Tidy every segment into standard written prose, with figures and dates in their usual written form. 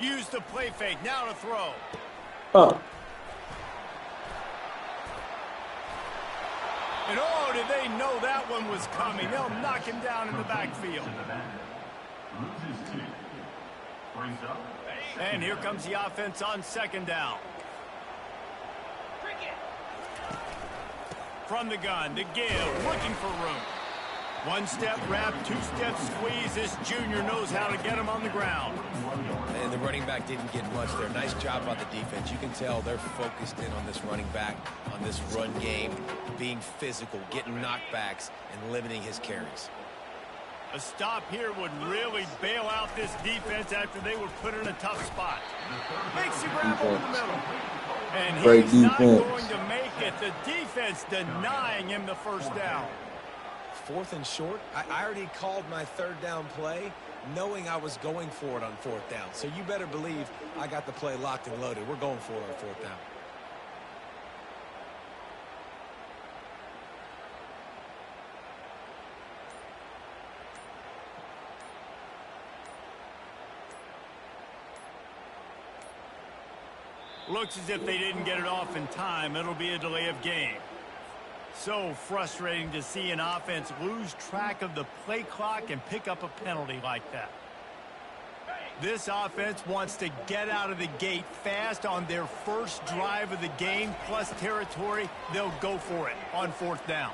Use the play fake. Now to throw. Oh. And oh, did they know that one was coming? They'll knock him down in the backfield. And here comes the offense on second down. From the gun, to give, looking for room. One-step wrap, two-step squeeze. This junior knows how to get him on the ground. And the running back didn't get much there. Nice job by the defense. You can tell they're focused in on this running back, on this run game, being physical, getting knockbacks, and limiting his carries. A stop here would really bail out this defense after they were put in a tough spot. Makes the grab over the middle. And he's not going to make it. The defense denying him the first down. 4th and short. I already called my 3rd down play, knowing I was going for it on 4th down. So you better believe I got the play locked and loaded. We're going for it on 4th down. Looks as if they didn't get it off in time. It'll be a delay of game. So frustrating to see an offense lose track of the play clock and pick up a penalty like that. This offense wants to get out of the gate fast on their first drive of the game, plus territory. They'll go for it on 4th down.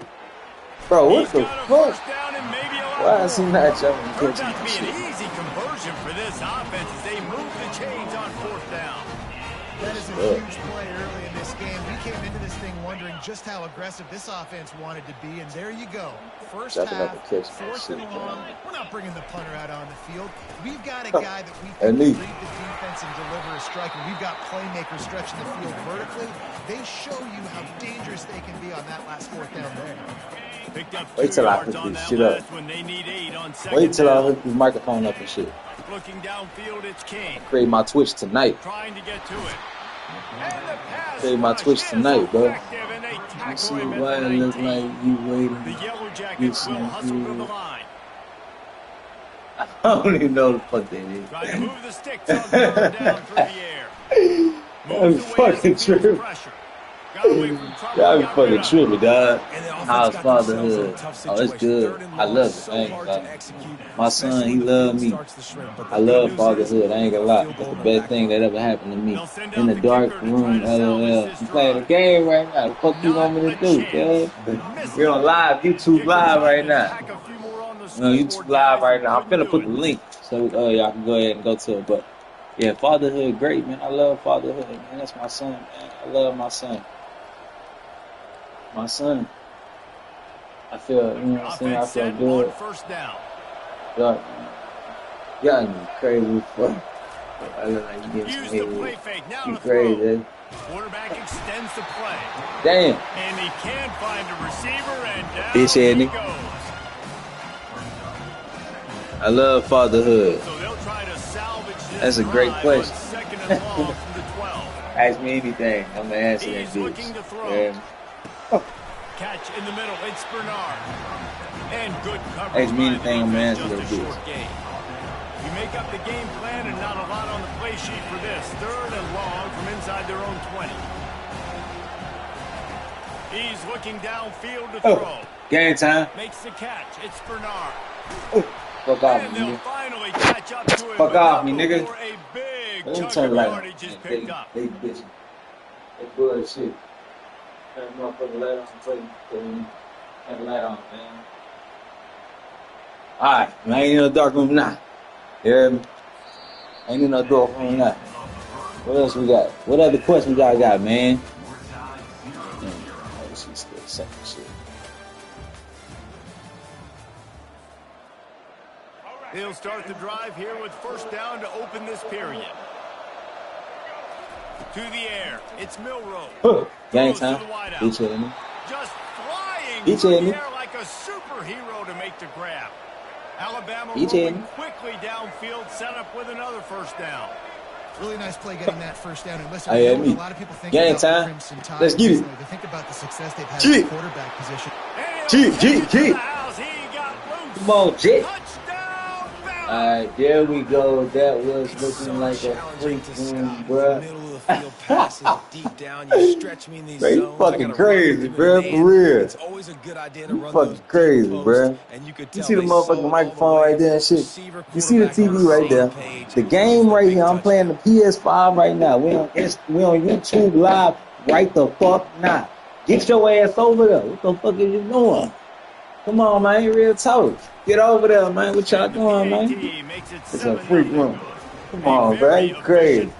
Bro, what the fuck? Why is he not jumping? Turns out to be an easy conversion for this offense as they move the chains on 4th down. That is a huge play early in this game. We came into this thing wondering just how aggressive this offense wanted to be, and there you go. First half, 4th and long. We're not bringing the punter out on the field. We've got a guy that we can read the defense and deliver a strike, and we've got playmakers stretching the field vertically. They show you how dangerous they can be on that last 4th down there. Wait till I hook this shit up. Wait till I hook this microphone up and shit. Looking downfield, it's King. Create my Twitch tonight. Trying to get to it. Create my Twitch tonight, bro. You see why it looks like you waiting. The Yellow Jackets will hustle to the line. I don't even know the fuck that is. Try to move the stick down through the air. I'm fucking tripping. Y'all be fucking tripping, dog. How's fatherhood? Oh, it's good. I love it. I ain't gonna lie. My son, he love me. I love fatherhood. I ain't gonna lie. It's the best thing that ever happened to me. In the dark room, LOL. I'm playing a game right now. What the fuck you want me to do, kid? You're on live, YouTube live right now. No, YouTube live right now. I'm finna put the link so y'all can go ahead and go to it. But yeah, fatherhood, great, man. I love fatherhood, man. That's my son, man. I love my son. My son, I feel, you know what I'm saying? I feel good. Y'all be crazy, fuck. I look like you getting some hate. You crazy. Quarterback extends the play. Damn. And he can find a receiver, and down he goes. I love fatherhood. So they'll try to salvage this. That's a great question. Second and long from the 12. Ask me anything. I'm going to answer that bitch. Catch in the middle. It's Bernard. And good coverage. Ask me anything. I'm going to answer that bitch. You make up the game plan and not a lot on the play sheet for this. 3rd and long from inside their own 20. He's looking downfield to throw. Game time. Makes the catch. It's Bernard. Fuck off and me, they'll nigga. finally catch up to him. Fuck off me, nigga. For a big Let me chunk turn of the light yardage is on. picked up. They bitching. They bullshit. That motherfucker light on. Turn the light on, man. Alright, I ain't in the dark room now. You hear me? Ain't in no dark room now. What else we got? What other questions y'all got, man? Oh, she's still saying shit. He'll start the drive here with 1st down to open this period. To the air. It's Milroe. Game time. Just flying through the air like a superhero to make the grab. Alabama rolling quickly downfield, set up with another 1st down. Really nice play getting that 1st down. And listen, a lot of people think game about time. Crimson Tide. Let's get it. They think about the success they've had in the quarterback position. G. Come on, Jet. Alright, there we go. That was looking like a freak room, bruh. Middle of the field passes deep down. You stretch me in these Bro, you zones. I fucking got to run with crazy, you in bruh, for man. real. It's always a good idea to You run those fucking deep crazy, posts, bruh. and you could You tell see the they saw motherfucking it all the microphone way. right there and shit. Receiver, You see the quarterback on TV the right same there. page. The Looking game for a right big here. I'm playing the PS5 right now. We on YouTube live right the fuck now. Get your ass over there. What the fuck are you doing? Come on, man. Real talk. Get over there, man. What y'all doing, man? It's a freak room. Come on, bro. You crazy.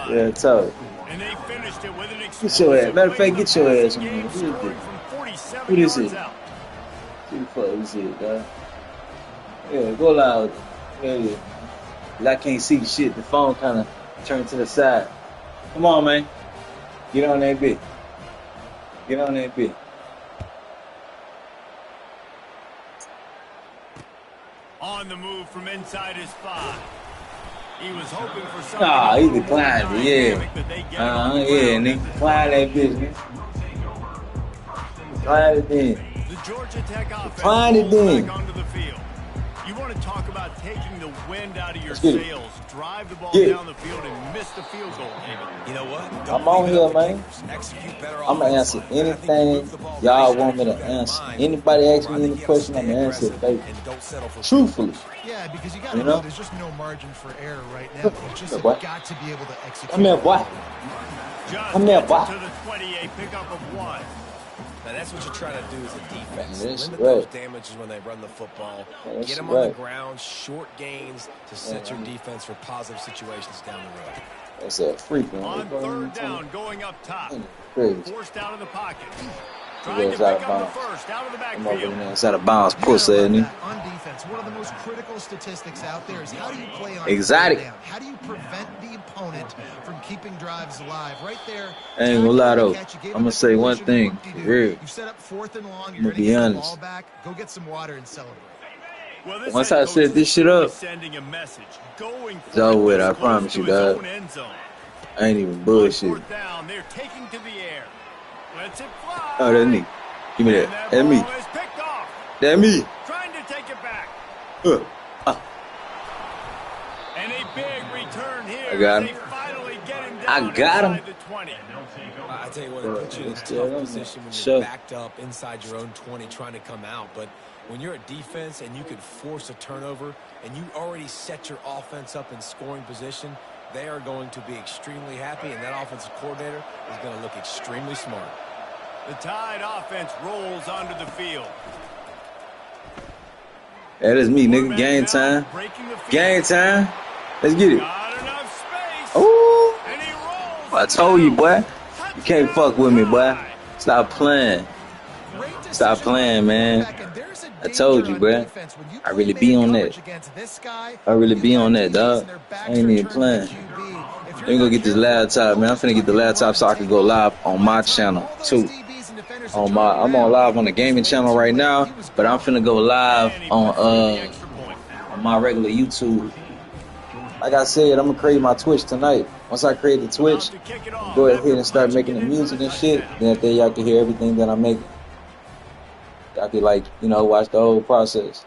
Real talk. And they finished it with an Get your ass. explosive Matter of play fact, in the get your ass passing on game, there. scoring from 47 Who this is? yards out. Who the fuck is it, dog? Yeah, go loud. Yeah. I can't see shit. The phone kind of turned to the side. Come on, man. Get on that bit. Get on that bit. On the move from inside his 5. He was hoping for something. Nah, he declined it, yeah. Yeah, nigga. Decline that bitch, nigga. Decline it then. The Georgia Tech offense Decline it then. back onto the field. You want to talk about taking the wind out of your Get it. sails. Drive the ball Get it. down the field and miss the field goal. You know what? I'm on here, man. I'm going to answer anything y'all want me to answer. Anybody ask me any question, I'm going to answer it, baby. Truthfully. Yeah, because you got to know there's just no margin for error right now. You just have got to be able to execute. Come here, boy. Come here, boy. To the 28, pickup of 1. Now that's what you try to do as a defense. That's Limit right. those damages when they run the football. That's Get them on the right. ground, short gains to set your defense for positive situations down the road. That's a freak one. On third down, going up top. Crazy. Forced out of the pocket. He Trying to goes out pick of up bounds. the first, out of the Come over backfield. there. It's out of bounds. Puss ass nigga. On defense, one of the most critical statistics out there is how do you play on Exotic. third down? How do you prevent the opponent from keeping drives alive? Right there. I ain't gonna lie though. I'm gonna say one thing. For real. You set up 4th and long. I'm You're gonna going to be get the honest. ball back. Go get some water and celebrate. Well, this Once head I coach set is this shit up, sending a message. Going it's over with. I close promise to you, his dog. own end zone. I ain't even On bullshit. 4th down, they're taking to the air. Lets it fly. Oh, that's me. Give me that. And That's me. ball is picked off. That's me. Trying to take it back. Uh, And a big return here. I got as him. They finally get him I down got him. inside the 20. I tell you what, it puts you in a Still tough on position there. when Sure. you're backed up inside your own 20 trying to come out. But when you're a defense and you could force a turnover and you already set your offense up in scoring position, they are going to be extremely happy, and that offensive coordinator is going to look extremely smart. The Tide offense rolls onto the field. that is me, nigga. Game time. Breaking the field. Game time. Let's get it. Not enough space. Ooh. And he rolls. I told you, boy. You can't fuck with me, boy. Stop playing. Stop playing, man. I told you, bruh. I really be on that. I really be on that, dog. I ain't even playing. Let me go get this laptop, man. I'm finna get the laptop so I can go live on my channel, too. I'm on live on the gaming channel right now, but I'm finna go live on my regular YouTube. Like I said, I'm gonna create my Twitch tonight. Once I create the Twitch, go ahead and start making the music and shit. Then y'all can hear everything that I'm making. Y'all can, like, you know, watch the whole process.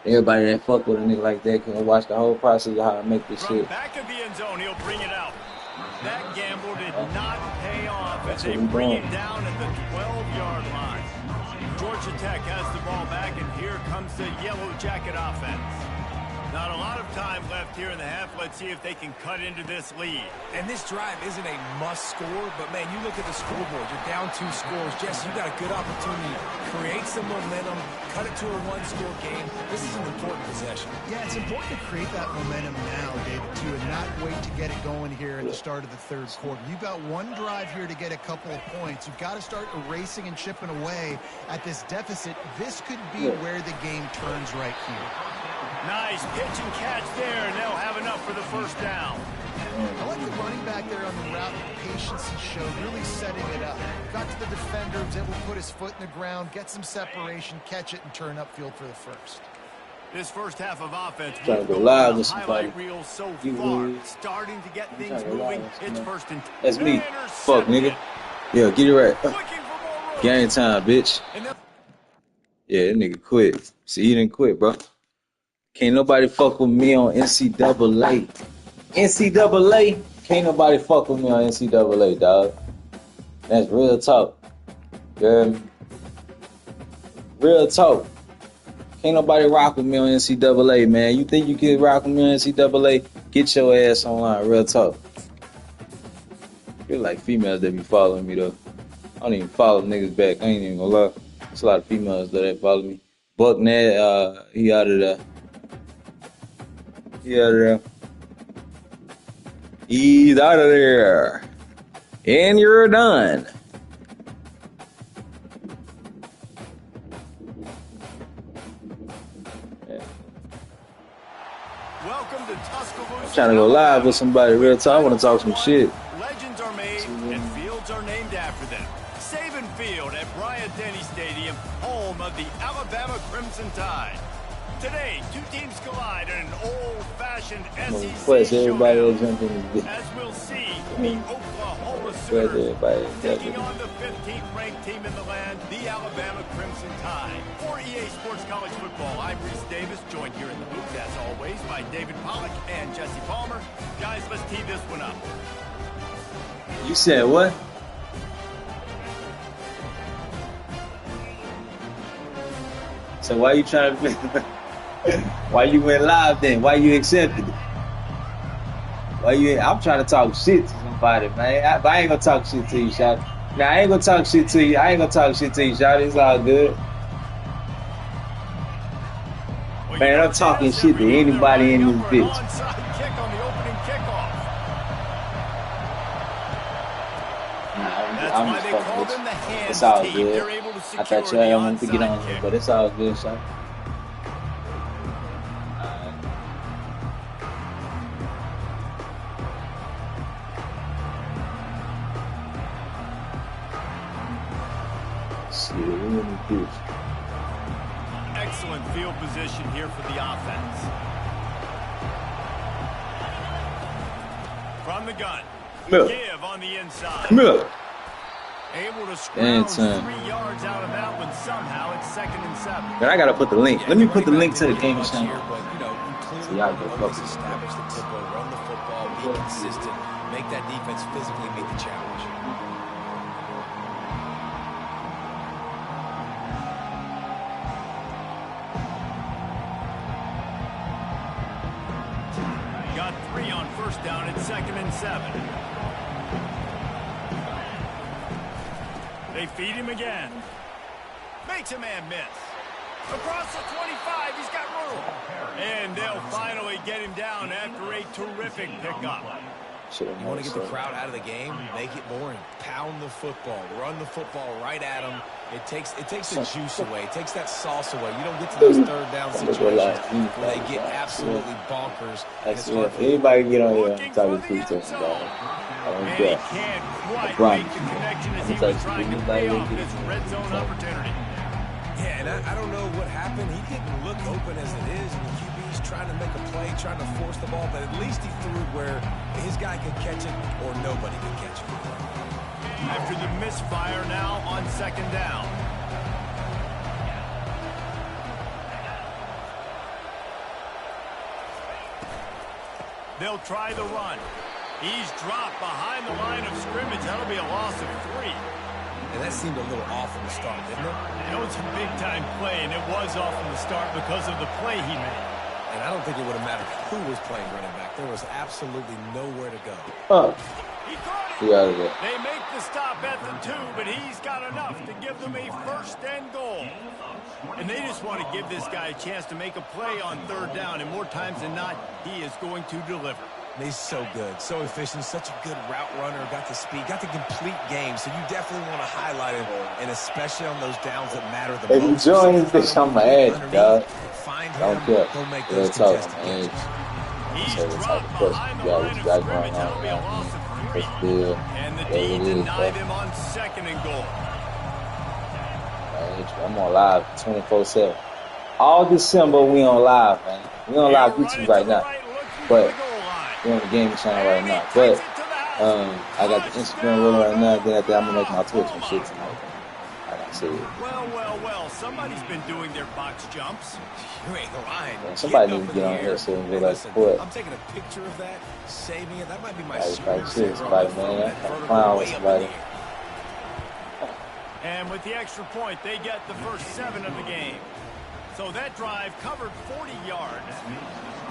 Everybody that fuck with a nigga like that can watch the whole process of how I make this From shit. back of the end zone, he'll bring it out. That gamble did not pay off as they what we bring doing. it down at the 12-yard line. Georgia Tech has the ball back, and here comes the Yellow Jacket offense. Not a lot of time left here in the half. Let's see if they can cut into this lead. And this drive isn't a must score, but man, you look at the scoreboard, you're down 2 scores. Jesse, you got a good opportunity. Create some momentum, cut it to a 1-score game. This is an important possession. Yeah, it's important to create that momentum now, David, too, and not wait to get it going here at the start of the third quarter. You've got one drive here to get a couple of points. You've got to start erasing and chipping away at this deficit. This could be where the game turns right here. Nice pitch and catch there, and they'll have enough for the first down. I like the running back there on the route, the patience he showed, really setting it up. Got to the defender, was able to put his foot in the ground, get some separation, catch it, and turn upfield for the first. This first half of offense, Trying to go we've live got with the somebody. highlight reel so You far, would. starting to get things trying to go live moving. with It's somebody. first and That's me. intercepted. Fuck, nigga. Yeah, get it right. Looking for more room. Game time, bitch. And Yeah, that nigga quit. See, he didn't quit, bro. Can't nobody fuck with me on NCAA. NCAA? Can't nobody fuck with me on NCAA, dog. That's real talk. Girl. Real talk. Can't nobody rock with me on NCAA, man. You think you can rock with me on NCAA? Get your ass online. Real talk. I feel like females that be following me, though. I don't even follow niggas back. I ain't even gonna lie. There's a lot of females that follow me. Buck Ned, he out of there. He's out of there. And you're done. Welcome to Tuscaloosa. I'm trying to go live with somebody. Real talk. I want to talk some shit. Legends are made and fields are named after them. Saban Field at Bryant-Denny Stadium, home of the Alabama Crimson Tide. Today, two teams collide in an old-fashioned SEC showdown. As we'll see, the Oklahoma Sooners taking on the 15th ranked team in the land, the Alabama Crimson Tide. For EA Sports College Football, I'm Reese Davis, joined here in the booth, as always, by David Pollack and Jesse Palmer. Guys, let's tee this one up. You said what? So why you trying to... Why you went live then? Why you accepted it? I'm trying to talk shit to somebody, man. I ain't gonna talk shit to you, Shotty. Nah, I ain't gonna talk shit to you. Shotty. It's all good. Man, I'm talking shit to anybody in this bitch. I'm just fucking with you. It's all good. I thought you wanted to get on here, but it's all good, Shotty. Excellent field position here for the offense. From the gun. Give on the inside. Come here. Able to scrounge 3 yards out of that one somehow. It's 2nd and 7. But I gotta put the link. Let me put the link to the game channel. So y'all go focus. Establish the tempo, run the football, be consistent, make that defense physically meet the challenge. Got 3 on first down at 2nd and 7. They feed him again. Makes a man miss. Across the 25, he's got room. And they'll finally get him down after a terrific pickup. You want to get the crowd out of the game? Make it boring. Pound the football. Run the football right at them. It takes the juice away. It takes that sauce away. You don't get to those third down situations where they get absolutely bonkers. Anybody get on here and talk to people about it. I don't care. I promise. I'm trying to pay off this red zone opportunity. Yeah, and I don't know what happened. He didn't look open as it is, and the QB's trying to make a play, trying to force the ball, but at least he threw it where his guy could catch it or nobody could catch it. After the misfire now on 2nd down. They'll try the run. He's dropped behind the line of scrimmage. That'll be a loss of 3. And that seemed a little off from the start, didn't it? It was a big-time play, and it was off from the start because of the play he made. And I don't think it would have mattered who was playing running back. There was absolutely nowhere to go. He caught it. They make the stop at the 2, but he's got enough to give them a 1st and goal. And they just want to give this guy a chance to make a play on 3rd down, and more times than not, he is going to deliver. He's so good, so efficient, such a good route runner, got the speed, got the complete game, so you definitely want to highlight him, and especially on those downs that matter the most. If you join this on my edge, dog, find I don't care. He'll make those contested catches. He's dropped behind the line of scrimmage. That'll be a loss of 3. And the D denied him on 2nd and goal. I'm on live 24/7. All December we on live, man. We on live YouTube right now, but we're on the game channel right now. But I got the Instagram rolling right now. Then after that, I'm gonna make my Twitch and shit tonight. Like I said. Well. somebody's been doing their box jumps. You ain't lying. Yeah, somebody needs to get on here so we can Listen, quit. I'm taking a picture of that, saving it. That might be my Somebody, man. Clown with somebody. And with the extra point, they get the first 7 of the game. So that drive covered 40 yards,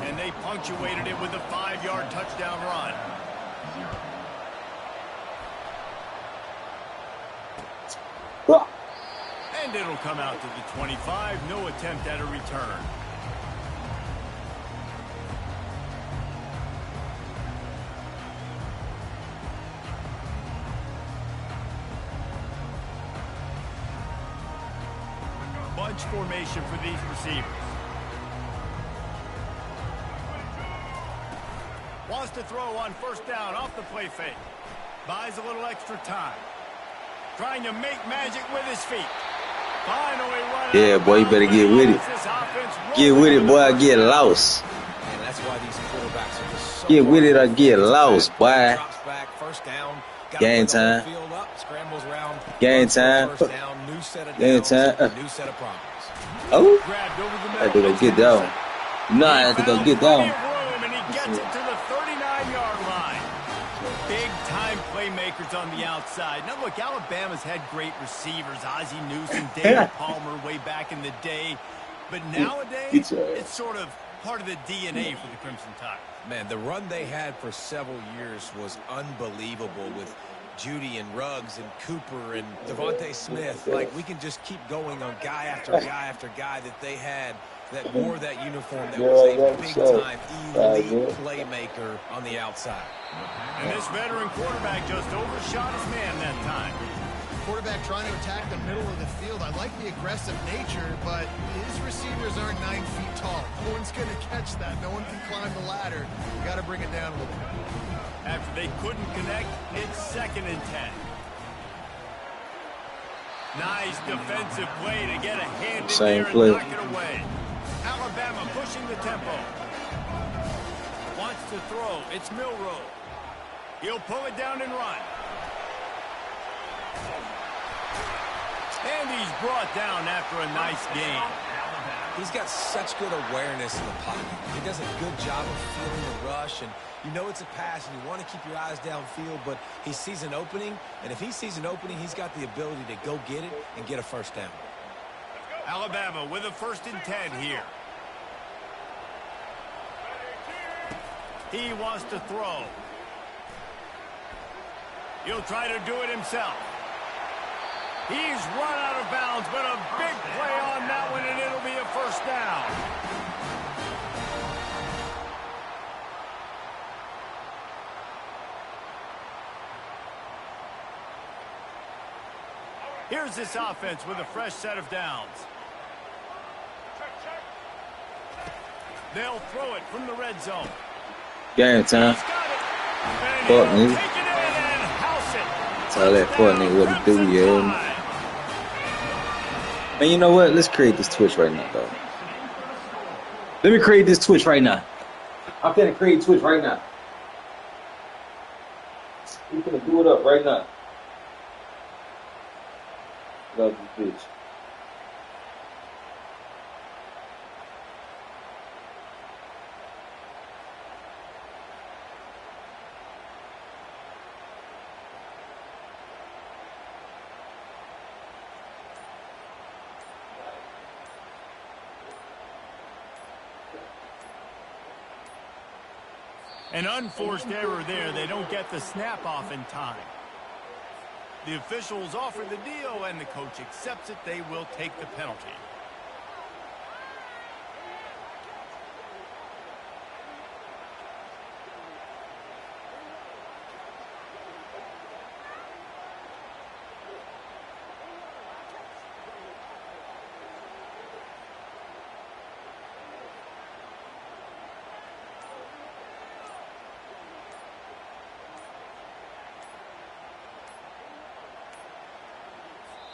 and they punctuated it with a 5-yard touchdown run. And it'll come out to the 25. No attempt at a return. Bunch formation for these receivers. Wants to throw on first down off the play fake. Buys a little extra time. Trying to make magic with his feet. Finally run. Yeah, boy, you better get with it. Get with it, boy, I get lost. And that's why these quarterbacks are just so get with it or get lost, boy. Drops back, first down. Game time. Field up, scrambles around. Game time. First down, new set of Game downs, time. new set of problems. Oh, I had to go get that one. No, I had to go get that one. And he gets it to the 39-yard line. Big-time playmakers on the outside. Now, look, Alabama's had great receivers. Ozzie Newsome, David Palmer way back in the day. But nowadays, it's sort of part of the DNA for the Crimson Tide. Man, the run they had for several years was unbelievable with Judy and Ruggs and Cooper and Devontae Smith. Like, we can just keep going on guy after guy after guy that they had that wore that uniform that was a big-time elite playmaker on the outside. And this veteran quarterback just overshot his man that time. Quarterback trying to attack the middle of the field. I like the aggressive nature, but his receivers aren't 9 feet tall. No one's going to catch that. No one can climb the ladder. You got to bring it down a little bit. After they couldn't connect, it's 2nd and 10. Nice defensive play to get a hand in there and knock it away. Alabama pushing the tempo. Wants to throw. It's Milroe. He'll pull it down and run. And he's brought down after a nice gain. He's got such good awareness in the pocket. He does a good job of feeling the rush, and you know it's a pass, and you want to keep your eyes downfield, but he sees an opening, and if he sees an opening, he's got the ability to go get it and get a first down. Alabama with a 1st and 10 here. He wants to throw. He'll try to do it himself. He's run out of bounds, but a big play on that one, and it'll be a first down. Here's this offense with a fresh set of downs. They'll throw it from the red zone. Game time. Fuck, nigga. Tell that fuck nigga what to do, yeah. Man, you know what? Let's create this Twitch right now, dog. Let me create this Twitch right now. I'm finna create Twitch right now. We finna do it up right now. Love this bitch. An unforced error there. They don't get the snap off in time. The officials offer the deal, and the coach accepts it. They will take the penalty.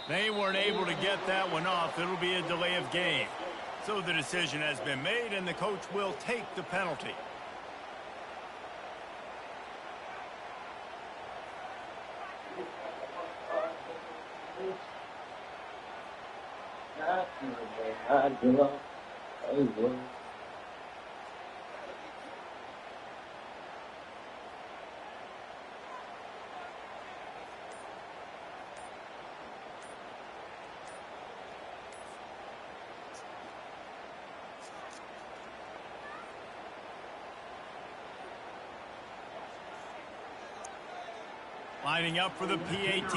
They weren't able to get that one off. It'll be a delay of game. So the decision has been made, and the coach will take the penalty. Lining up for the PAT.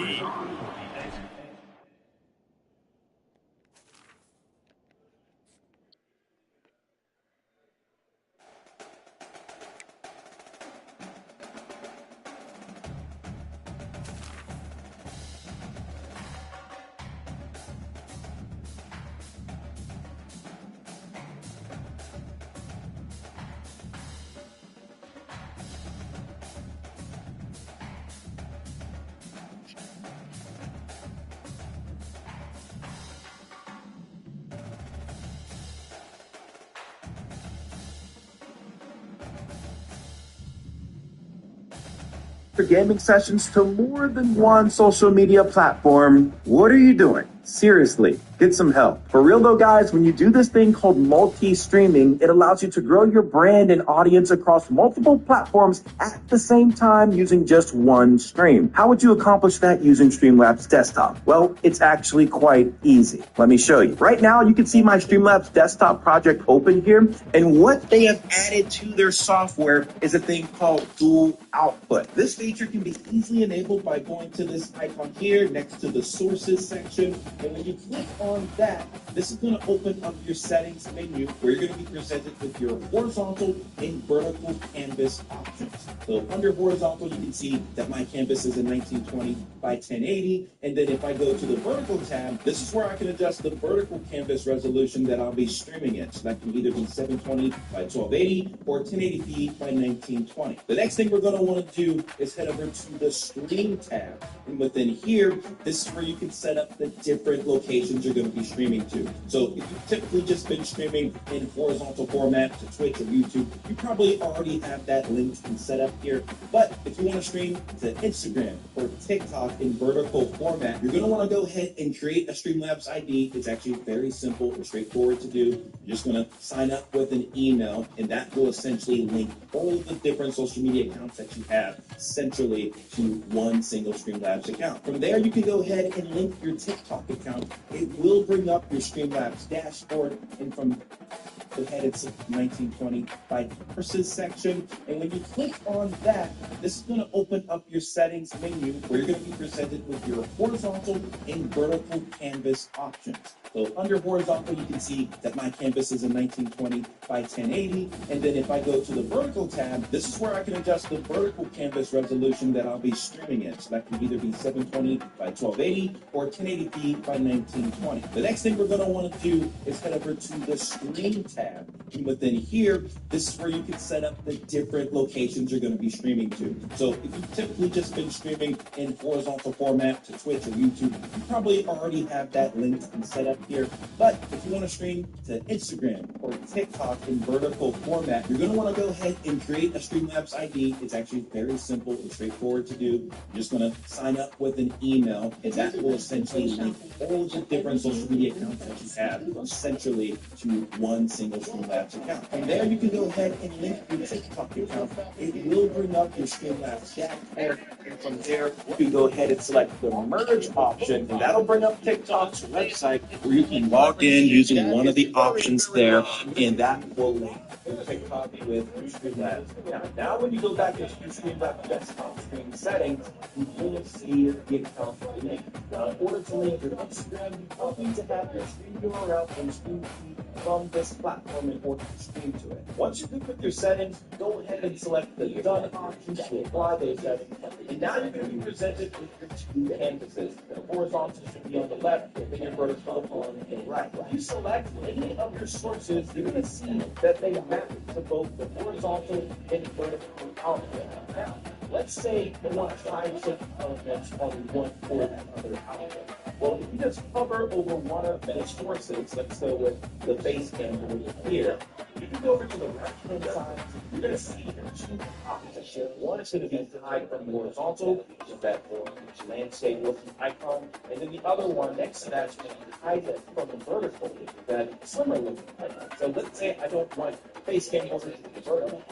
For gaming sessions to more than one social media platform, what are you doing? Seriously, get some help. For real though, guys, when you do this thing called multi-streaming, it allows you to grow your brand and audience across multiple platforms at the same time using just one stream. How would you accomplish that using Streamlabs Desktop? Well, it's actually quite easy. Let me show you. Right now, you can see my Streamlabs Desktop project open here, and what they have added to their software is a thing called dual output. This feature can be easily enabled by going to this icon here next to the sources section. And when you click on that, this is going to open up your settings menu where you're going to be presented with your horizontal and vertical canvas options. So under horizontal, you can see that my canvas is a 1920 by 1080. And then if I go to the vertical tab, this is where I can adjust the vertical canvas resolution that I'll be streaming it. So that can either be 720 by 1280 or 1080p by 1920. The next thing we're going to want to do is head over to the stream tab. And within here, this is where you can set up the different locations you're going to be streaming to. So if you've typically just been streaming in horizontal format to Twitch or YouTube, you probably already have that linked and set up here. But if you want to stream to Instagram or TikTok in vertical format, you're going to want to go ahead and create a Streamlabs ID. It's actually very simple and straightforward to do. You're just going to sign up with an email, and that will essentially link all the different social media accounts that you have centrally to one single Streamlabs account. From there, you can go ahead and link your TikTok account. It will bring up your Streamlabs dashboard, and from the head it's 1920 by versus section. And when you click on that, this is going to open up your settings menu where you're going to be presented with your horizontal and vertical canvas options. So under horizontal, you can see that my canvas is a 1920 by 1080. And then if I go to the vertical tab, this is where I can adjust the vertical canvas resolution that I'll be streaming it. So that can either be 720 by 1280 or 1080p by 1920. The next thing we're going to want to do is head over to the stream tab. And within here, this is where you can set up the different locations you're going to be streaming to. So if you've typically just been streaming in horizontal format to Twitch or YouTube, you probably already have that linked and set up here. But if you want to stream to Instagram or TikTok in vertical format, you're going to want to go ahead and create a Streamlabs ID. It's actually very simple and straightforward to do. You're just going to sign up with an email, and that will essentially link all the different social media accounts that you have centrally to one single Streamlabs account. From there, you can go ahead and link your TikTok account. It will bring up your Streamlabs dashboard, and from there, you can go ahead and select the merge option, and that'll bring up TikTok's website where you can log in using one of the options there, and that will link your TikTok with your Streamlabs. Now when you go back into your Streamlabs desktop stream settings, you will see the account link. Now, in order to link your Instagram, you will need to have your stream URL and stream feed from this platform in order to stream to it. Once you're good with your settings, go ahead and select the done option to apply those settings. And now you're going to be presented with your two canvases. The horizontal should be on the left, and your vertical on the right. If you select any of your sources, you're going to see that they map to both the horizontal and vertical output. Now, let's say you want to try certain elements on one or the other output. Well, if you just hover over one of the sources, let's go with the base cam over here, you can go over to the right-hand side. You're going to see two options here. One is going to be tied from horizontal, which is that landscape looking icon, and then the other one next to that is going to be tied from the vertical, that swimmer looking icon. So let's say I don't want base cam over to the vertical.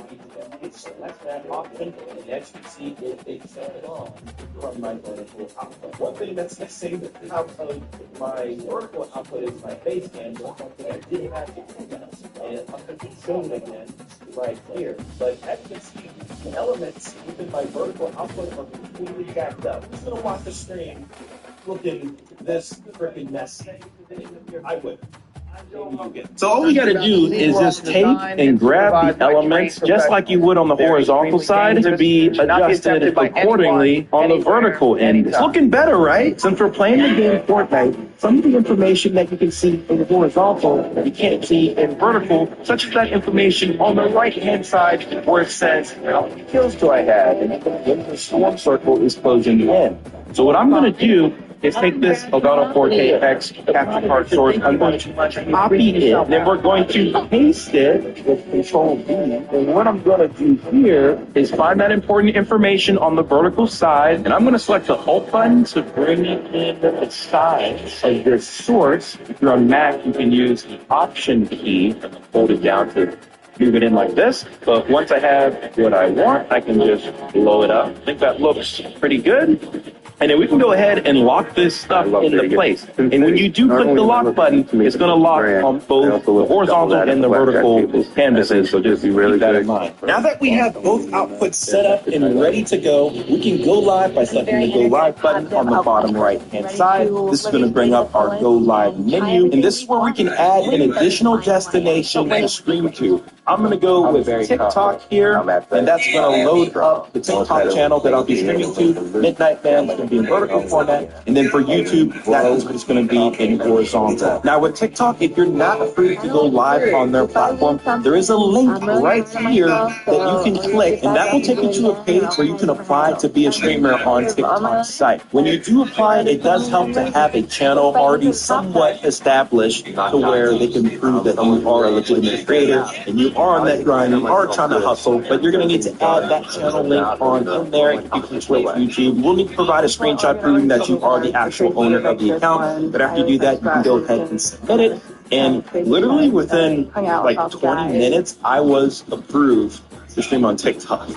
I select that option, and as you can see, it's turned on from my vertical output. One thing that's the same out of my vertical output is my base cam, so something I didn't have to do. And I'm going to show it again right here. But as you can see, the elements within my vertical output are completely jacked up. I'm just going to watch the stream looking this freaking messy. I would. So all we got to do is just take and grab the elements, just like you would on the horizontal side, to be adjusted accordingly on the vertical end. It's looking better, right? Since we're playing the game Fortnite, some of the information that you can see in the horizontal, you can't see in vertical, such as that information on the right-hand side where it says, how many kills do I have? And when the storm circle is closing in. So what I'm going to do is take this Elgato 4K capture card source. I'm going to copy it. Then we're going to paste it with Control V. And what I'm going to do here is find that important information on the vertical side. And I'm going to select the Alt button to bring it in the size of your source. If you're on Mac, you can use the Option key and hold it down to move it in like this. But once I have what I want, I can just blow it up. I think that looks pretty good. And then we can go ahead and lock this stuff into place. And when you do click the lock button, it's going to lock on both the horizontal and the vertical canvases. So just keep that in mind. Now that we have both outputs set up and ready to go, we can go live by selecting the Go Live button on the bottom right-hand side. This is going to bring up our Go Live menu. And this is where we can add an additional destination to stream to. I'm going to go with TikTok here, and that's going to load up the TikTok channel that I'll be streaming to. Midnight Man, it's going to be in vertical format. And then for YouTube, that is what's going to be in horizontal. Now with TikTok, if you're not approved to go live on their platform, there is a link right here that you can click, and that will take you to a page where you can apply to be a streamer on TikTok's site. When you do apply, it does help to have a channel already somewhat established to where they can prove that you are a legitimate creator and you are on that grind, you are trying to hustle, but you're going to need to add that channel link on in there. If you can switch YouTube, we'll need to provide a screenshot proving that you are the actual owner of the account. But after you do that, you can go ahead and submit it. And literally within like 20 minutes, I was approved to stream on TikTok.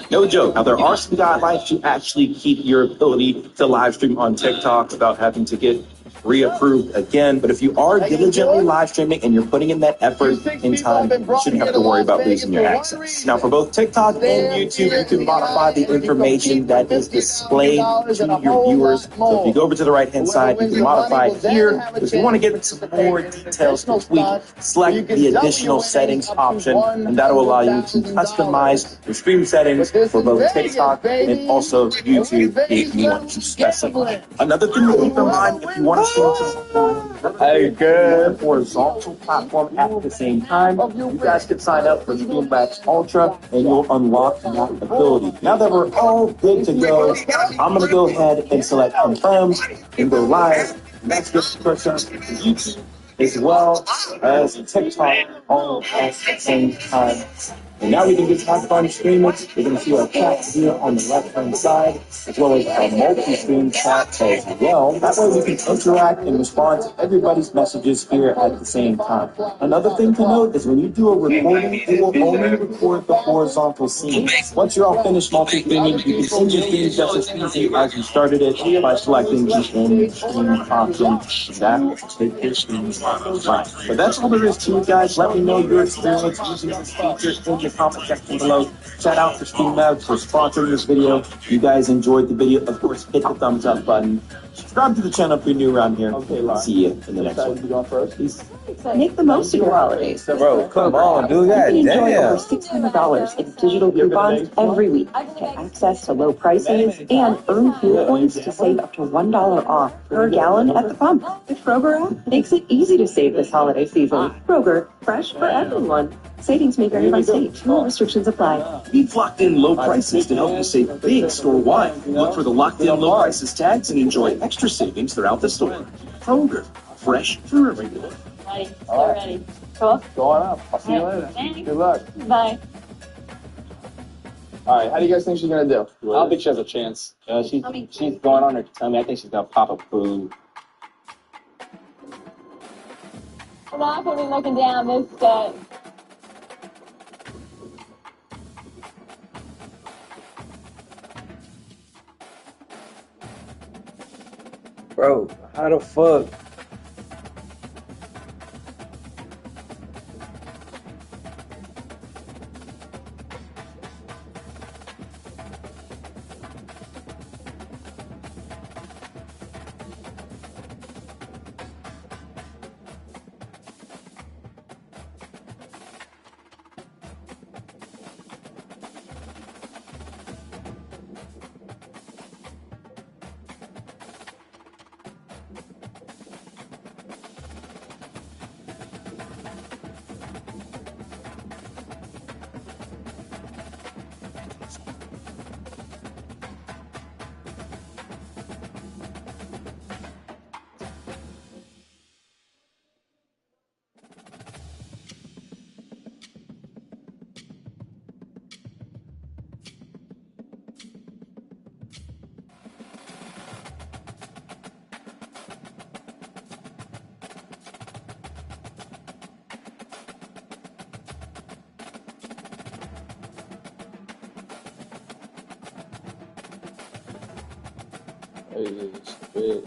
No joke. Now, there are some guidelines to actually keep your ability to live stream on TikTok without having to get reapproved again. But if you are diligently live streaming and you're putting in that effort in time, you shouldn't have to worry about losing your access. Now, for both TikTok and YouTube, you can modify the information that is displayed to your viewers. So if you go over to the right-hand side, you can modify it here. If you want to get some more details to tweak, select the additional settings option, and that will allow you to customize your stream settings for both TikTok and also YouTube if you want to specify. Another thing to keep in mind, if you want to a good horizontal platform at the same time, you guys can sign up for Streamlabs Ultra and you'll unlock that ability. Now that we're all good to go, I'm going to go ahead and select confirm and go live. And that's just push up to YouTube as well as TikTok all at the same time. And now we can get started on streaming. We're going to see our chat here on the left-hand side, as well as our multi-stream chat as well. That way we can interact and respond to everybody's messages here at the same time. Another thing to note is when you do a recording, it will only record the horizontal scene. Once you're all finished multi-streaming, you can send your stream just as easy as you started it by selecting the end stream option. That will take your stream line. But that's all there is to it, guys. Let me know your experience using this feature in the comment section below. Shout out to Streamlabs for sponsoring this video. If you guys enjoyed the video, of course, hit the thumbs up button. Subscribe to the channel if you're new around here. See you in the next one. Peace. Make the most of your holidays. Bro, come on, do that. You can enjoy Damn. over $600 in digital coupons every week. Get access to low prices and earn fuel points to save up to $1 off per gallon at the pump. The Kroger app makes it easy to save this holiday season. Kroger, fresh for everyone. Savings may vary by state. No restrictions apply. We've locked in low prices to help you save big store-wide. Look for the locked in low prices tags and enjoy extra savings throughout the store. Kroger, fresh for everyone. Ready. They're ready. Cool. Going up. I'll see you later. Thanks. Good luck. Bye. All right, how do you guys think she's gonna do? I don't think she has a chance. She's going on her tummy. I think she's gonna pop a poo. We're not going to be looking down this day. Bro, how the fuck?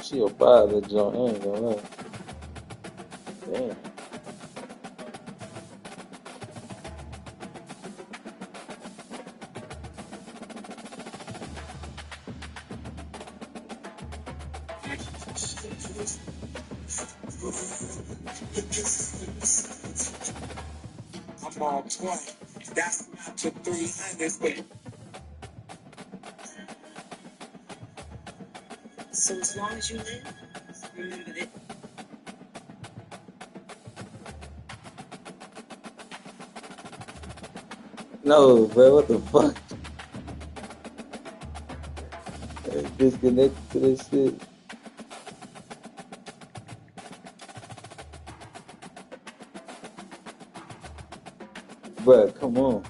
She a fire that joint. I ain't gonna lie. Damn. I'm on point. That's not to 300 with. So as long as you live, remember that. No, bro, what the fuck? Disconnected to this shit. Bro, come on.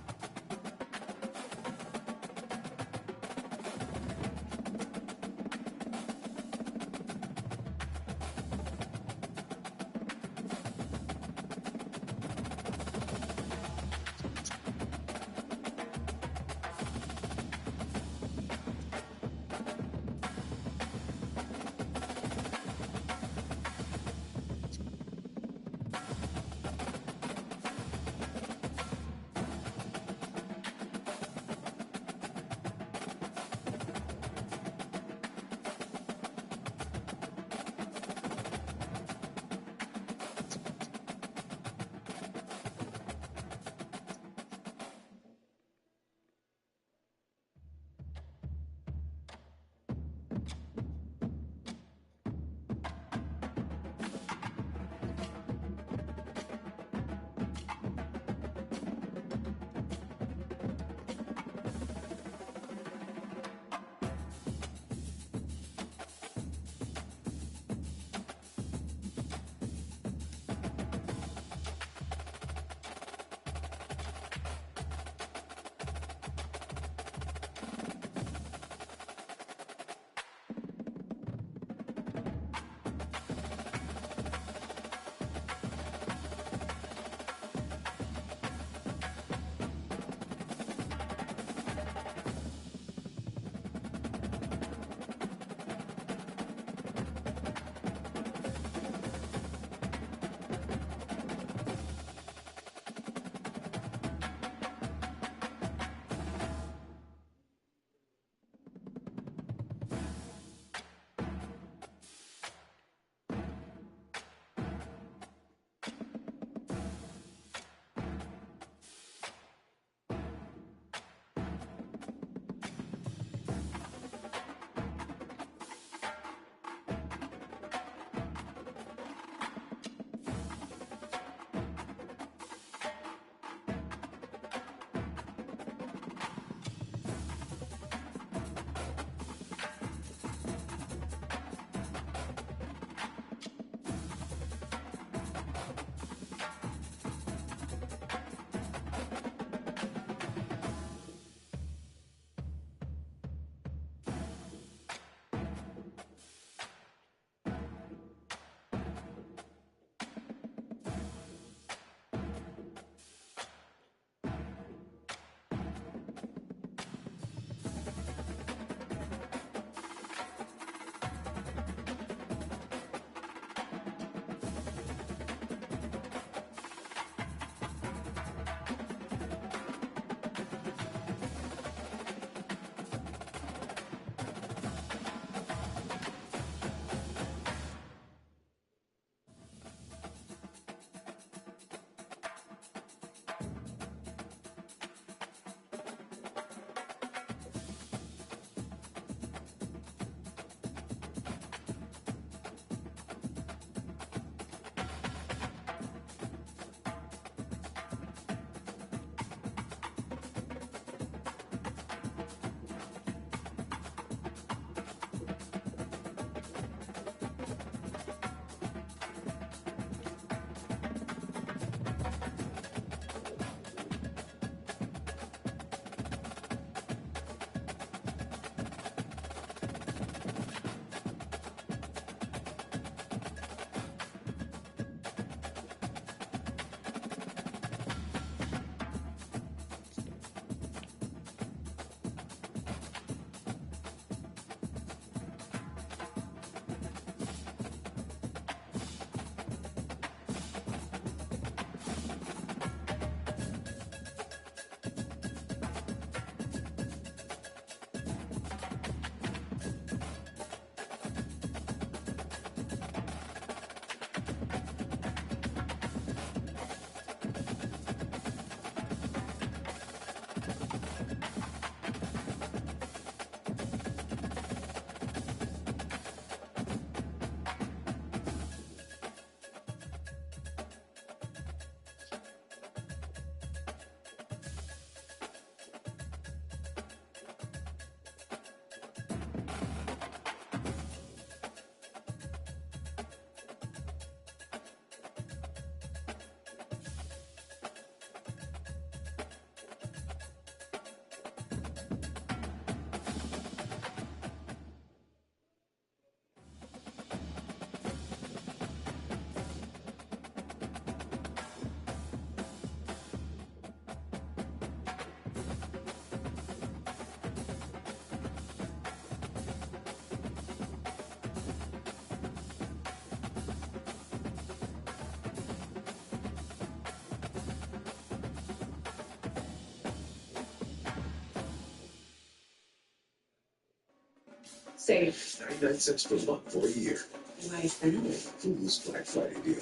It's 99 cents per month for a year. Why is that? Hulu's Black Friday deal.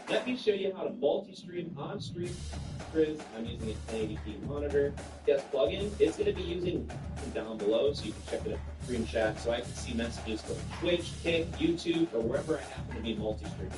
Let me show you how to multi-stream on-screen. I'm using a 1080p monitor. Yes, plugin. It's going to be using down below, so you can check it out screen chat, so I can see messages from Twitch, Kick, YouTube, or wherever I happen to be multi-streaming.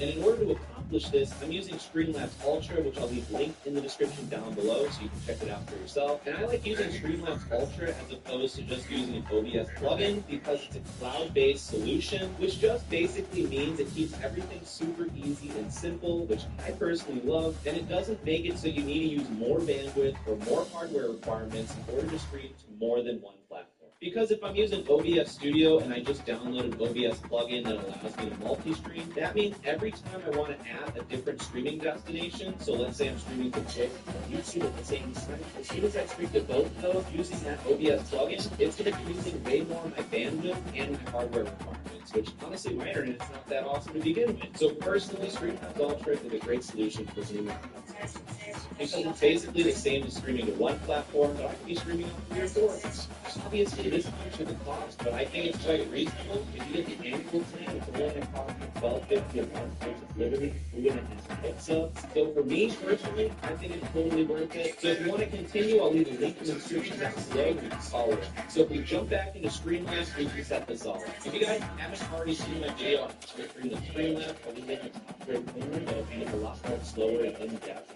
And in order to accomplish this, I'm using Streamlabs Ultra, which I'll leave linked in the description down below so you can check it out for yourself. And I like using Streamlabs Ultra as opposed to just using an OBS plugin because it's a cloud-based solution, which just basically means it keeps everything super easy and simple, which I personally love, and it doesn't make it so you need to use more bandwidth or more hardware requirements in order to stream to more than one platform. Because if I'm using OBS Studio and I just download an OBS plugin that allows me to multi-stream, that means every time I want to add a different streaming destination, so let's say I'm streaming to Twitch or YouTube at the same time, as soon as I stream to both of those using that OBS plugin, it's going to be using way more of my bandwidth and my hardware requirements, which honestly, my internet is not that awesome to begin with. So personally, Streamlabs Ultra is a great solution for streaming. Because it's basically the same as streaming to one platform, but I can be streaming on 3 or 4. Obviously, this comes with a cost, but I think it's quite reasonable. If you get the annual plan, it's only going to cost you $12.50 a month, which is literally food and pizza. So for me, personally, I think it's totally worth it. So if you want to continue, I'll leave a link in the description down below. You can follow it. So if we jump back into Streamlabs, we can set this all up. If you guys haven't already seen my video on Streamlabs, I'll leave it in the top right corner. It'll be a lot more slower and in-depth.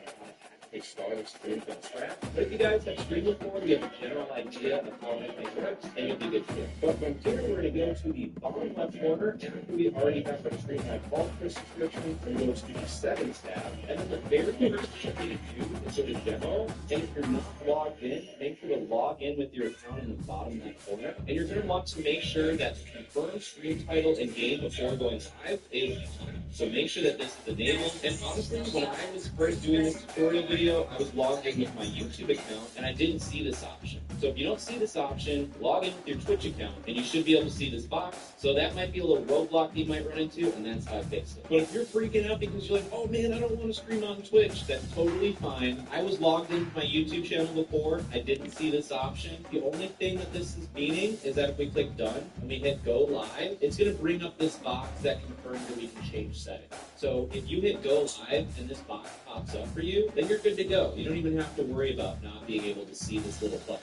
Start of stream from scratch. But if you guys have streamed before, you have a general idea of how it works, then you'll be good to go. But from here, we're going to go to the bottom left corner, and after we already have our Streamlabs Ultra subscription, we're going to go to the settings tab, and then the very first thing you do is go to demo, and if you're not logged in, make sure to log in with your account in the bottom left corner, and you're going to want to make sure that the confirm stream title and game before going live is on. So make sure that this is enabled, and honestly, when I was first doing this tutorial video, I was logged in with my YouTube account and I didn't see this option. So if you don't see this option, log in with your Twitch account and you should be able to see this box. So that might be a little roadblock you might run into, and that's how I fix it. But if you're freaking out because you're like, oh man, I don't want to stream on Twitch, that's totally fine. I was logged into my YouTube channel before. I didn't see this option. The only thing that this is meaning is that if we click done and we hit go live, it's going to bring up this box that confirms that we can change settings. So if you hit go live and this box pops up for you, then you're good to go. You don't even have to worry about not being able to see this little button.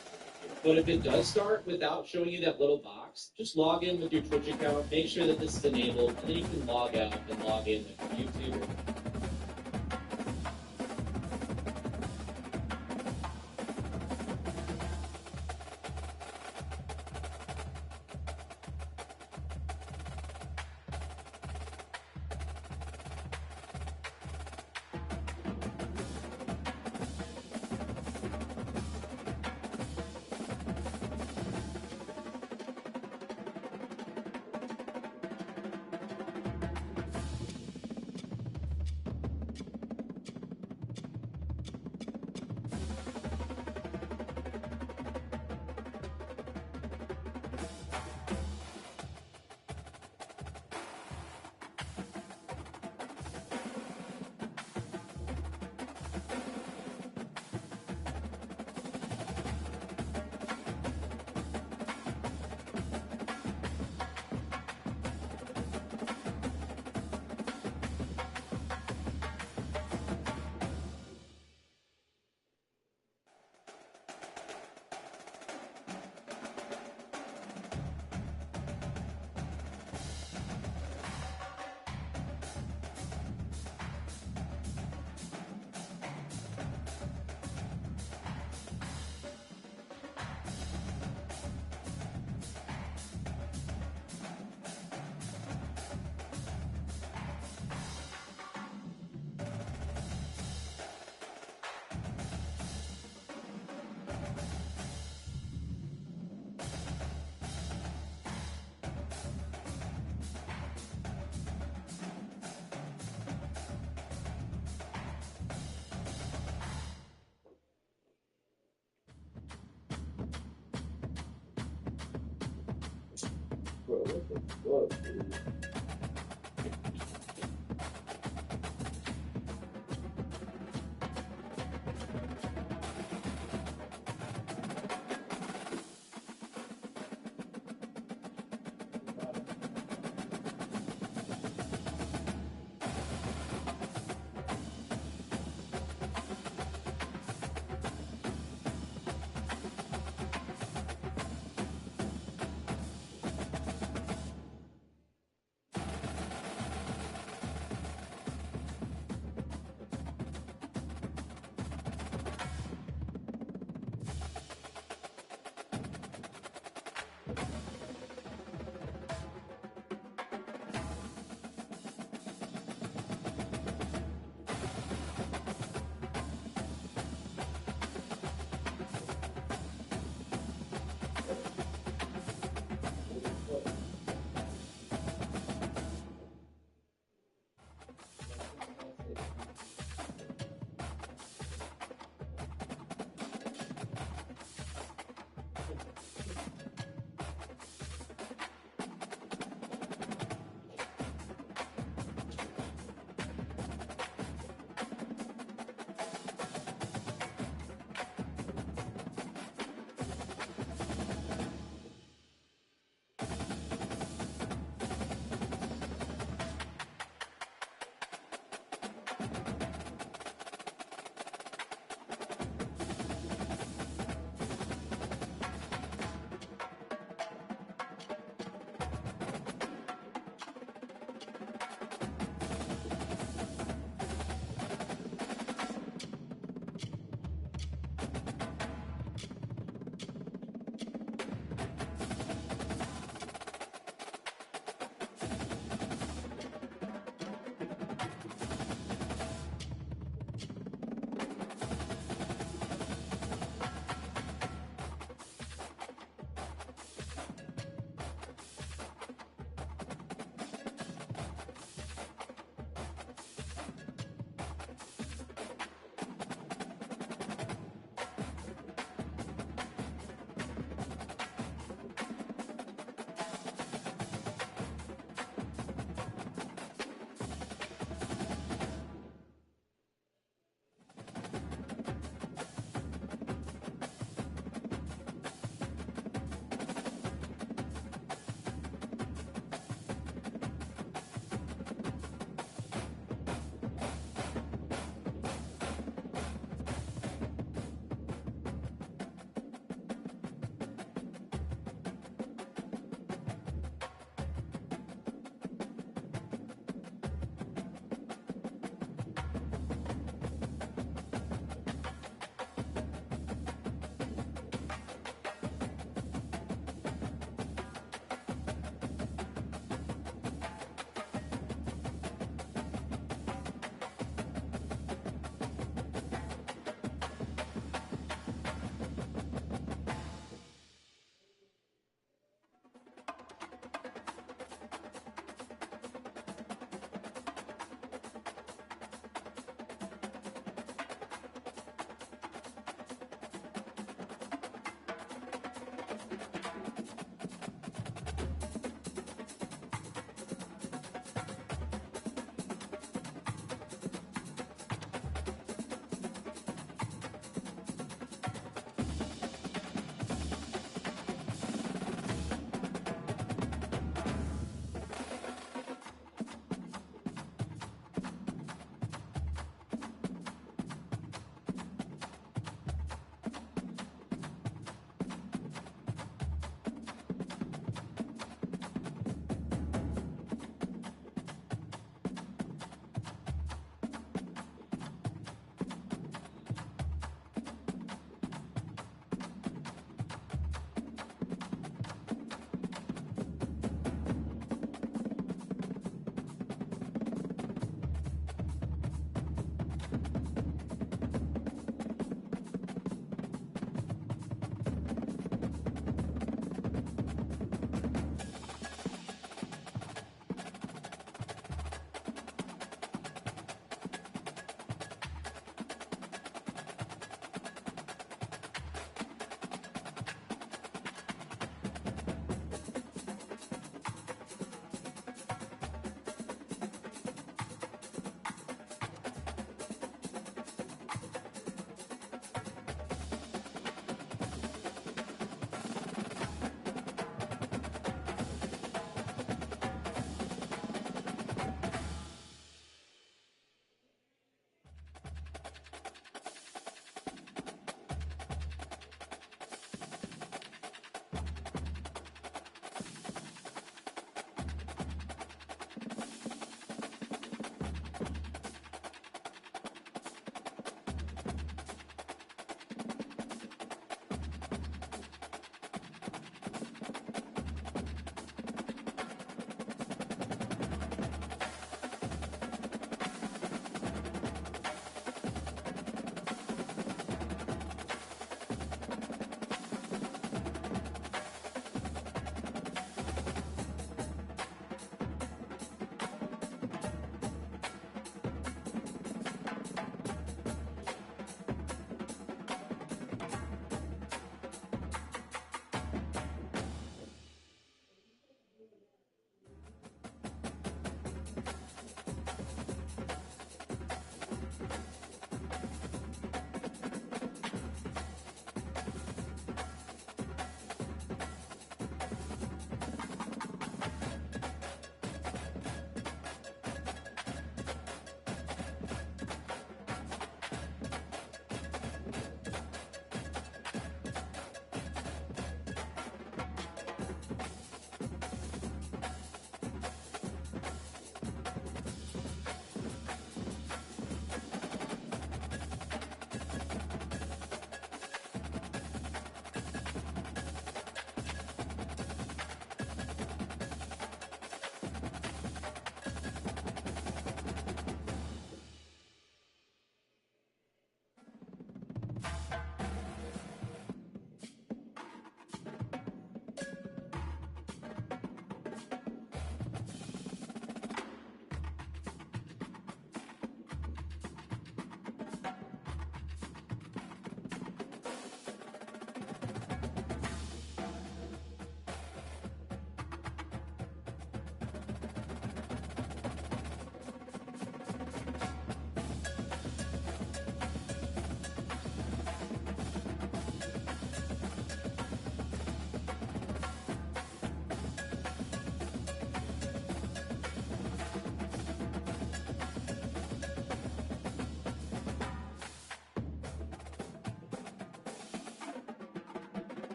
But if it does start without showing you that little box, just log in with your Twitch account, make sure that this is enabled, and then you can log out and log in with your YouTube.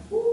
All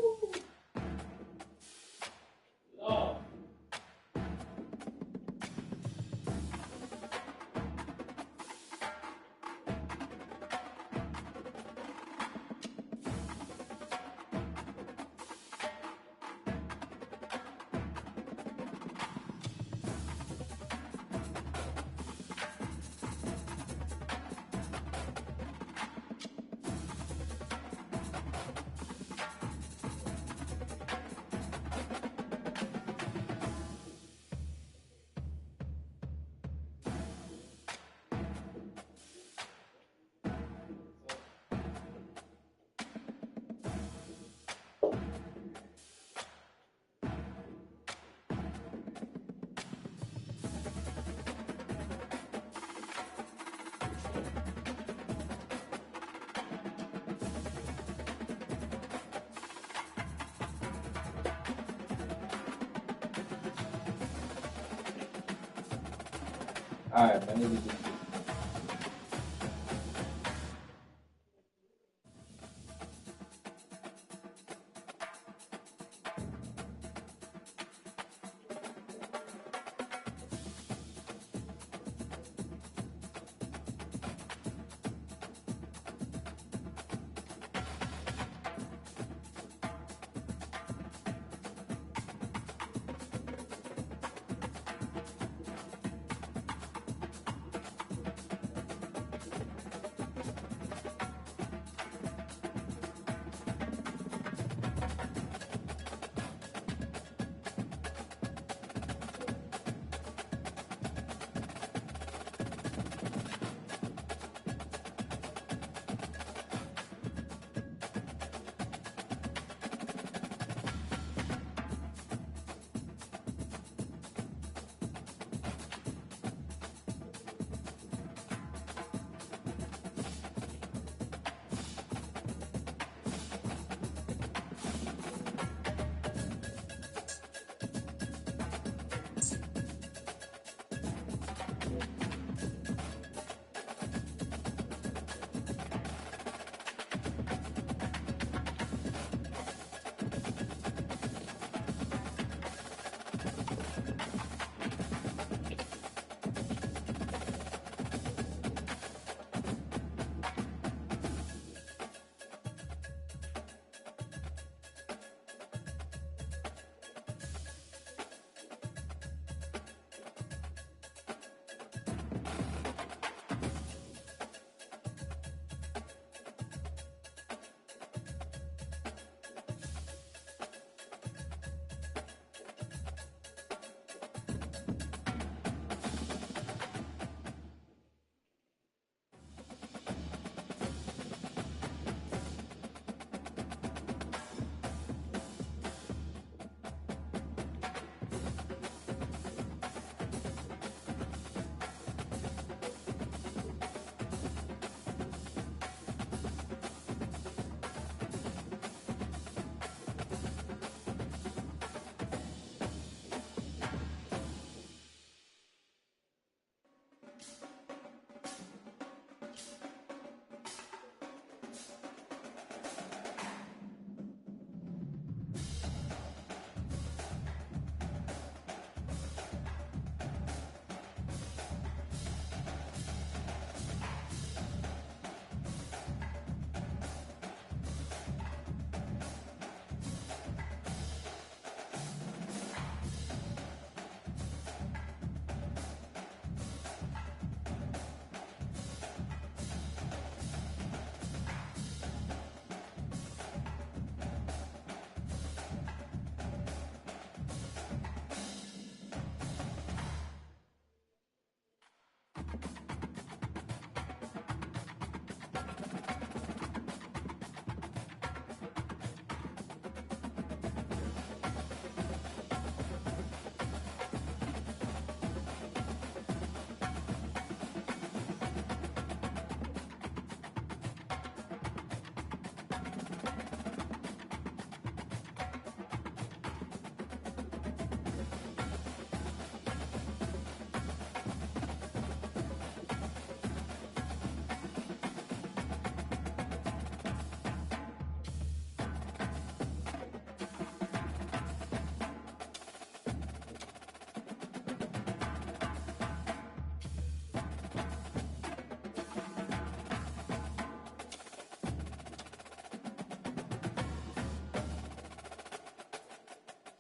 right, my nigga.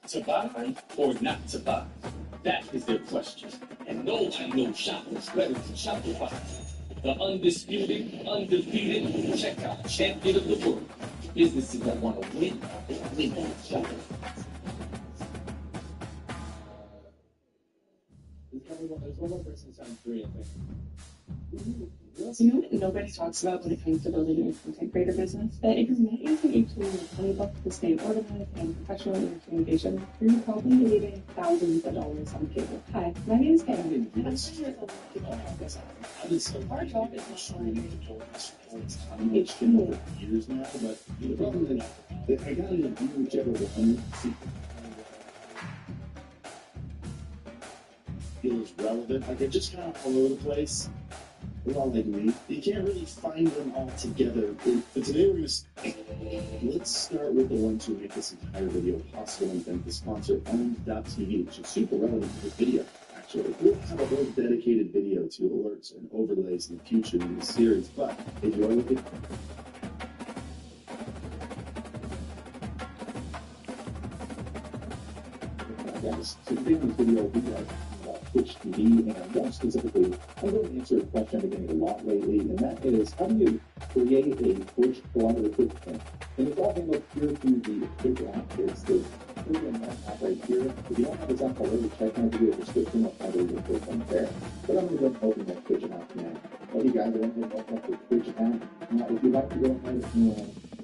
To buy or not to buy? That is their question. And nobody knows shoppers better than Shopify. The undisputed, undefeated checkout champion of the world. Businesses that want to win with Shopify. There's one more person who's on 3, I think. You know what nobody talks about when it comes to building a content creator business? That if you're not using a tool like Playbook to stay organized and professional in your communication, you're probably leaving thousands of dollars on the table. Hi, my name is Karen, and I'm sure there's a lot of people on this island. Our job is ensuring it's been over years now, but the problem is that I got an interview with General 100 feels relevant. Like, they're just kind of all over the place. They're all like me. You can't really find them all together. But today we're going to let's start with the ones who make this entire video possible and thank the sponsor, Owned.tv, which is super relevant to this video, actually. We'll have a whole dedicated video to alerts and overlays in the future in this series, but if you are looking guys, so today in this video we are Twitch TV, and more specifically, I'm going to answer a question I've been getting a lot lately, and that is, how do you create a Twitch collaborative footprint? And it's all handled here through the Twitch app. It's the Twitch app right here. If you don't have this app already, check out the description of how to do it from there. But I'm going to go and open that Twitch app now. Okay, guys, I want to open up the Twitch app. Now, if you'd like to go ahead and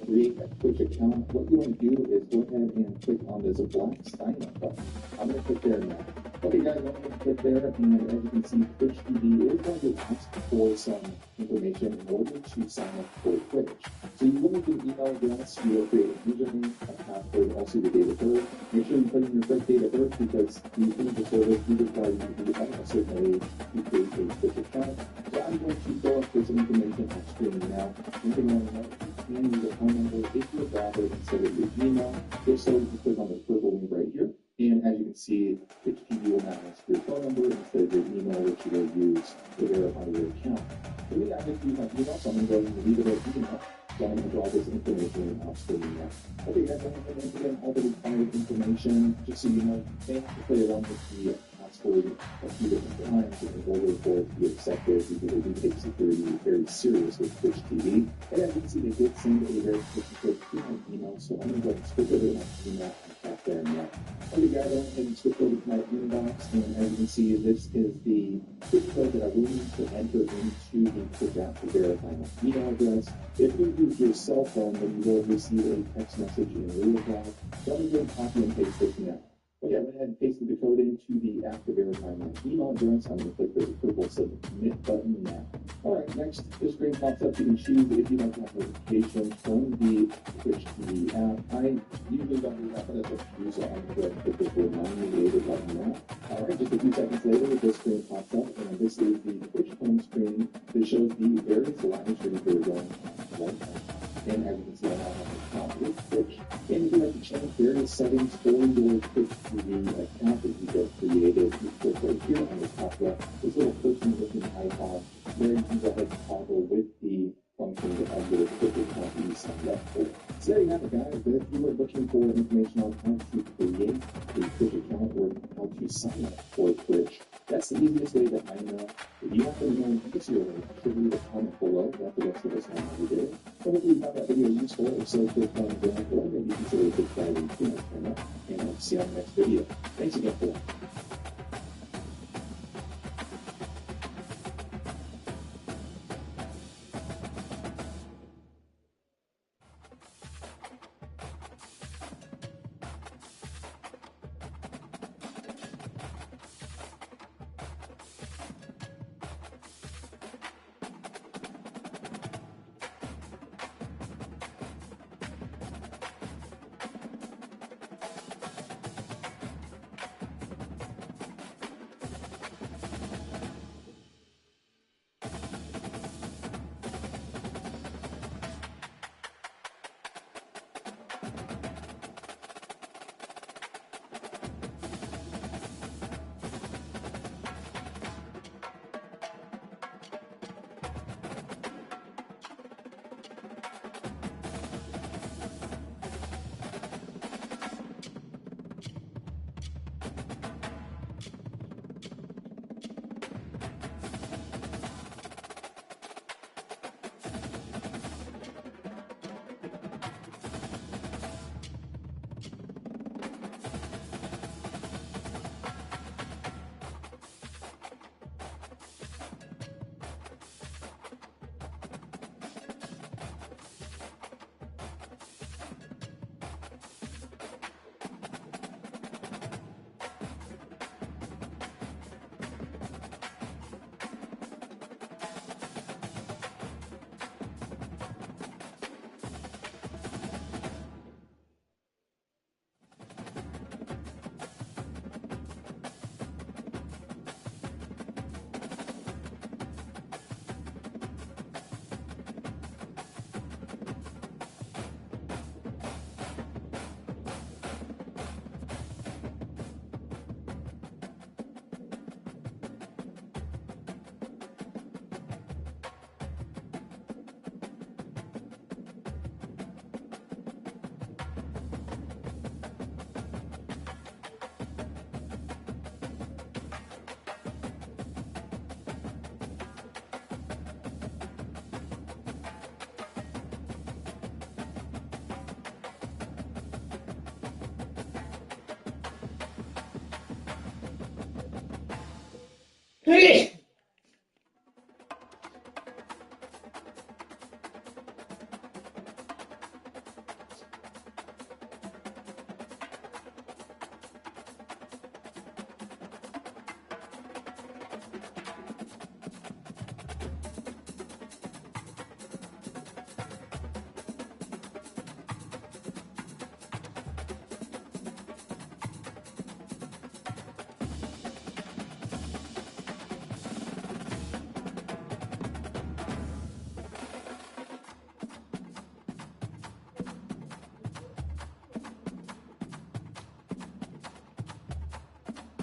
create a Twitch account, what you want to do is go ahead and click on this black sign up button. I'm going to click there now. Okay, guys, I'm going to click there, and as you can see, Twitch TV is going to ask for some information in order to sign up for Twitch. So you will need an email address, you will create a username, a password, also the date of birth. Make sure you put in your correct date of birth because the internet service will require you to be at a certain age to create a Twitch account. So I'm going to go up for some information on screen now. One thing I want to know, you can use a phone number if you're a browser instead of your email. If so, you can click on the purple link right here. And as you can see, Twitch TV will now ask for your phone number instead of your email, which you will use to verify your account. For me, I like to use my email, so I'm going to go ahead and leave it at email. So I'm going to draw this information off screen now. Okay, guys, I'm going to enter in all the required information, just so you know, you may have to play around with the password a few different times in order for it to be accepted, because we take security very serious with Twitch TV. And as you can see, they did send a verification code to my email, so I'm going to go ahead and switch over to my email and tap there now. Okay, guys, I'm going to switch over to my inbox, and as you can see, this is the Twitch code that I will need to enter into the Twitch app to verify my email address. If you use your cell phone, then you will receive a text message in lieu of that. So I'm going to go and copy and paste this now. Okay, I went ahead and pasted the code into the app to verify my email address. I'm going to click the purple submit button now. Alright, next, the screen pops up. You can choose if you'd like to have notifications from the Twitch TV app. I usually don't do that, but that's up to you, so I'm going to go ahead and click this remind me later button now. Alright, just a few seconds later, this screen pops up, and this is the Twitch home screen that shows the various live streams that are going on right now. And as you can see, I now have an account with Twitch. And if you'd like to change various settings for your Twitch TV account that you just created, you click right here on the top left, this little person-looking icon. There you can go ahead and toggle with the function of your Twitch account that you signed up for. So there you have it, guys. But if you were looking for information on how to create a Twitch account or how to sign up for Twitch, that's the easiest way that I know. If you happen to know this year, should leave a comment below that the rest of us know how to do it. So hopefully you found that video useful. If so, click on the like button, maybe consider subscribing to my channel, and I'll see you on the next video. Thanks again for watching.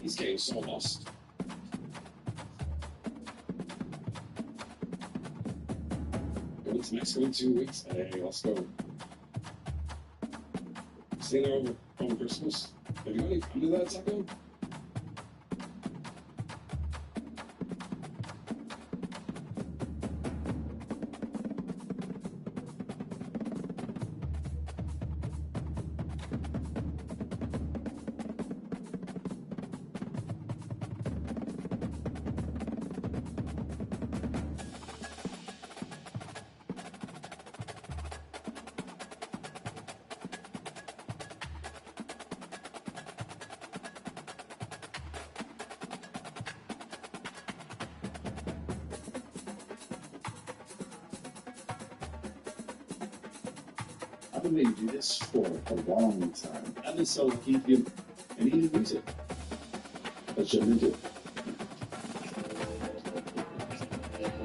He's getting so lost. Going to Mexico in 2 weeks. Hey, let's go. Staying there over Christmas. Have you got any food of that, Taco? I've been made to do this for a long time. I've been so lucky to be able and he didn't use it. Let's jump into it.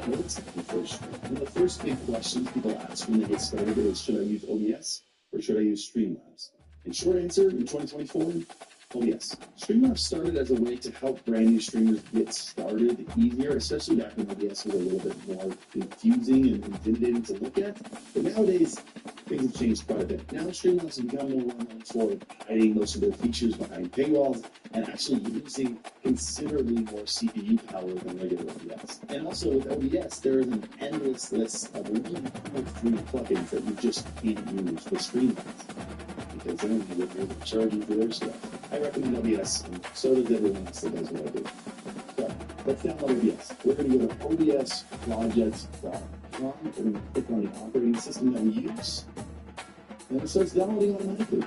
What's the first one? One of the first big questions people ask when they get started is, should I use OBS or should I use Streamlabs? And short answer, in 2024, OBS. Streamlabs started as a way to help brand new streamers get started easier, especially back when OBS was a little bit more confusing and intimidating to look at. But nowadays, things have changed quite a bit. Now Streamlabs have become more well known for hiding most of their features behind paywalls and actually using considerably more CPU power than regular OBS. And also with OBS, there is an endless list of really cool free plugins that you just can't use with Streamlabs, because then you would charge you for their stuff. I recommend OBS, and so does everyone else that does what I do. So let's download OBS. We're going to go to obsprojects.com. We're going to click on the operating system that we use, and it starts downloading automatically.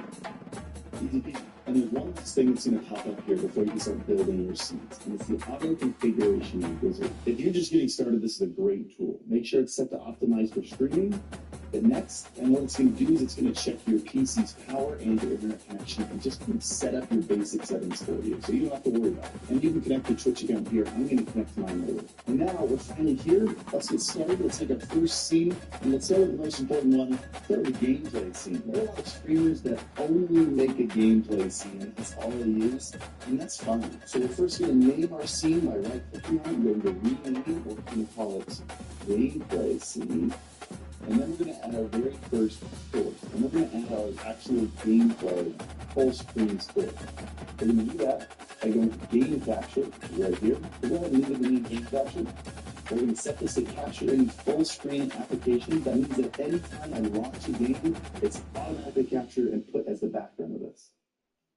Easy peasy. And there's one last thing that's going to pop up here before you can start building your scenes, and it's the auto configuration wizard. If you're just getting started, this is a great tool. Make sure it's set to optimize for streaming. The next, and what it's going to do is it's going to check your PC's power and your internet connection and just kind of set up your basic settings for you, so you don't have to worry about it. And you can connect your Twitch account here. I'm going to connect to mine later. And now we're finally here. Let's get started. Let's take our first scene, and let's start with the most important one. Start with the gameplay scene. There are a lot of streamers that only make a gameplay scene. That's all they use, and that's fine. So we're first going to name our scene by right-clicking on it, going to rename, or we're going to call it gameplay scene. And then we're going to add our very first source. And we're going to add our actual gameplay full screen source. We're going to do that by going to game capture right here. We'll go ahead and leave it in game capture. We're going to set this to capture any full screen application. That means that anytime I launch a game, it's automatically captured and put as the background of this.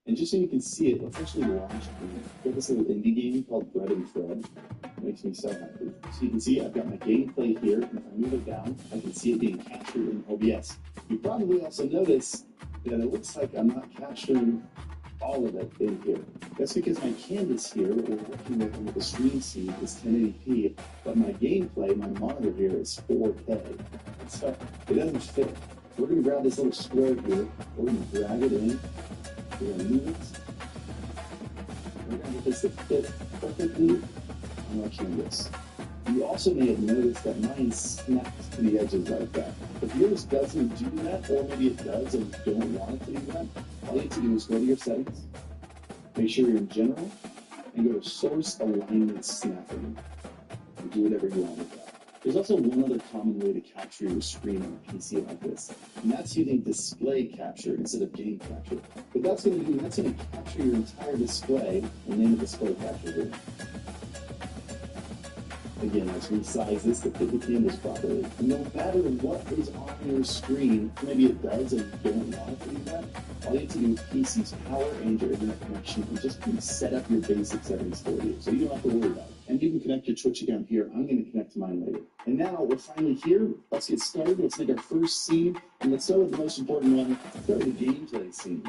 And just so you can see it, let's actually launch this little indie game called Bread and Fred. It makes me so happy. So you can see I've got my gameplay here, and if I move it down, I can see it being captured in OBS. You probably also notice that it looks like I'm not capturing all of it in here. That's because my canvas here, what we're working with the stream seed, is 1080p, but my gameplay, my monitor here, is 4K. So it doesn't fit. We're going to grab this little square here, we're going to drag it in, we're going to move it, we're going to get this to fit perfectly on our canvas. You also may have noticed that mine snaps to the edges like that. If yours doesn't do that, or maybe it does and you don't want it to do that, all you have to do is go to your settings, make sure you're in general, and go to source alignment snapping, and do whatever you want with that. There's also one other common way to capture your screen on a PC like this, and that's using display capture instead of game capture. What that's going to do, that's going to capture your entire display and name it display capture here. Again, let's resize this to fit the canvas properly. And no matter what is on your screen, maybe it does and you don't want it to do that, all you have to do is PC's power and your internet connection and just kind of set up your basic settings for you, so you don't have to worry about it. and you can connect your Twitch account here. I'm going to connect to mine later. And now we're finally here. Let's get started. Let's make our first scene, and let's start with the most important one. Let's start with the gameplay scene.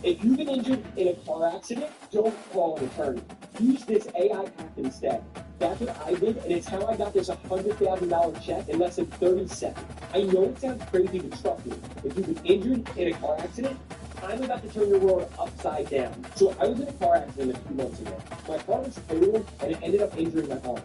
If you've been injured in a car accident, don't call an attorney. Use this AI app instead. That's what I did, and it's how I got this $100,000 check in less than 30 seconds. I know it sounds crazy, but trust me, if you've been injured in a car accident, I'm about to turn your world upside down. So I was in a car accident a few months ago. My car was totaled, and it ended up injuring my arm.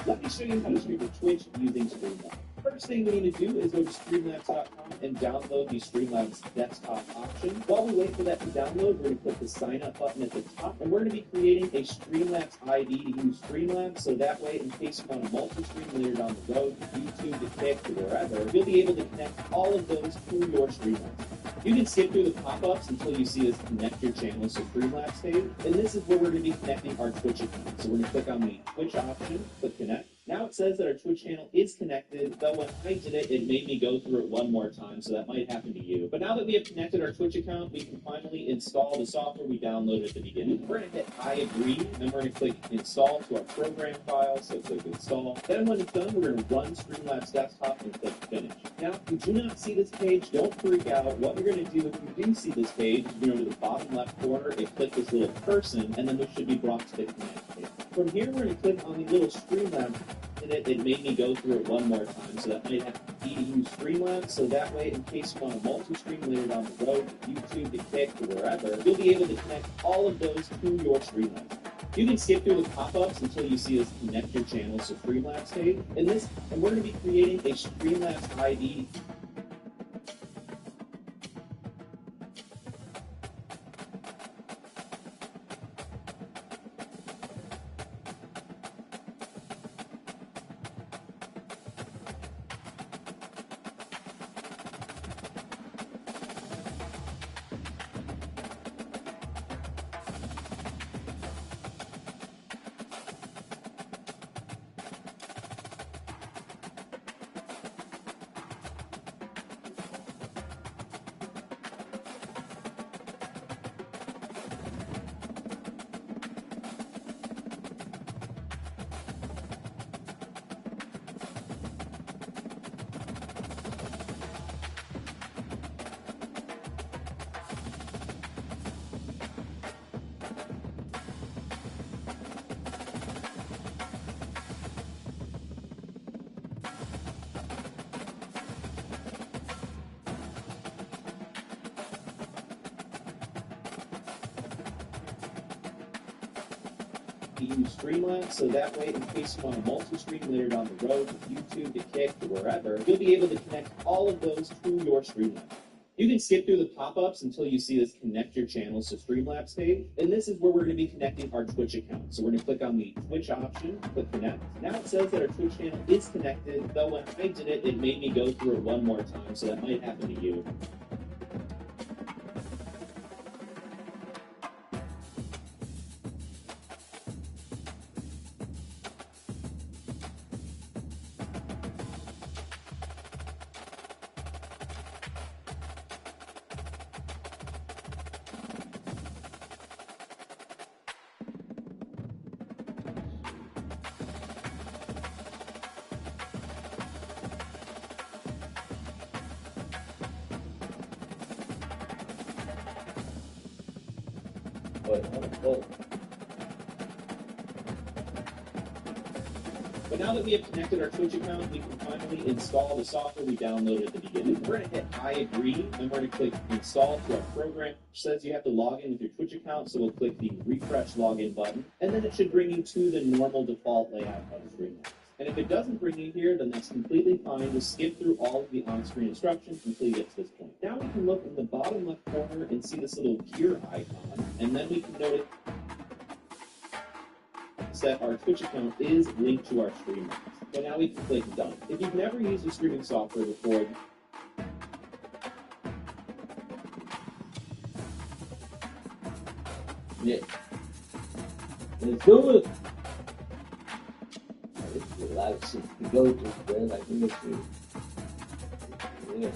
Let me show you how to stream to Twitch using Streamlabs. First thing we need to do is go to Streamlabs.com and download the Streamlabs desktop option. While we wait for that to download, we're going to click the sign up button at the top, and we're going to be creating a Streamlabs ID to use Streamlabs, so that way, in case you want to multi-stream later down the road, to YouTube, to Kick, to wherever, you'll be able to connect all of those to your Streamlabs. You can skip through the pop-ups until you see this connect your channels to Streamlabs page, and this is where we're going to be connecting our Twitch account. So we're going to click on the Twitch option, click connect. Now it says that our Twitch channel is connected, though when I did it, it made me go through it one more time, so that might happen to you. But now that we have connected our Twitch account, we can finally install the software we downloaded at the beginning. We're going to hit I agree, and we're going to click install to our program file, so click install. Then when it's done, we're going to run Streamlabs desktop and click finish. Now, if you do not see this page, don't freak out. What you're going to do if you do see this page is go to the bottom left corner and click this little person, and then we should be brought to the connect page. From here, we're going to click on the little Streamlabs. It made me go through it one more time, so that might have to be to use Streamlabs, so that way, in case you want to multi-stream later down the road, YouTube, to Kick, to wherever, you'll be able to connect all of those to your Streamlabs. You can skip through the pop-ups until you see this connect your channels to Streamlabs page, and we're going to be creating a Streamlabs ID. Use Streamlabs, so that way, in case you want to multi-stream later down the road, to YouTube, to Kick, to wherever, you'll be able to connect all of those to your Streamlabs. You can skip through the pop-ups until you see this connect your channels to Streamlabs page, and this is where we're going to be connecting our Twitch account. So we're going to click on the Twitch option, click connect. Now it says that our Twitch channel is connected, though when I did it, it made me go through it one more time, so that might happen to you. But now that we have connected our Twitch account, we can finally install the software we downloaded at the beginning. We're going to hit I agree, and we're going to click install to our program, which says you have to log in with your Twitch account, so we'll click the refresh login button, and then it should bring you to the normal default layout of Streamlabs. And if it doesn't bring you here, then that's completely fine. Just skip through all of the on-screen instructions until you get to this point. Now we can look in the bottom left corner and see this little gear icon, and then we can notice that our Twitch account is linked to our Streamlabs. So now we can click done. If you've never used a streaming software before, yeah, let's do it. This is a lot of shit to go through, bro. Like, yeah.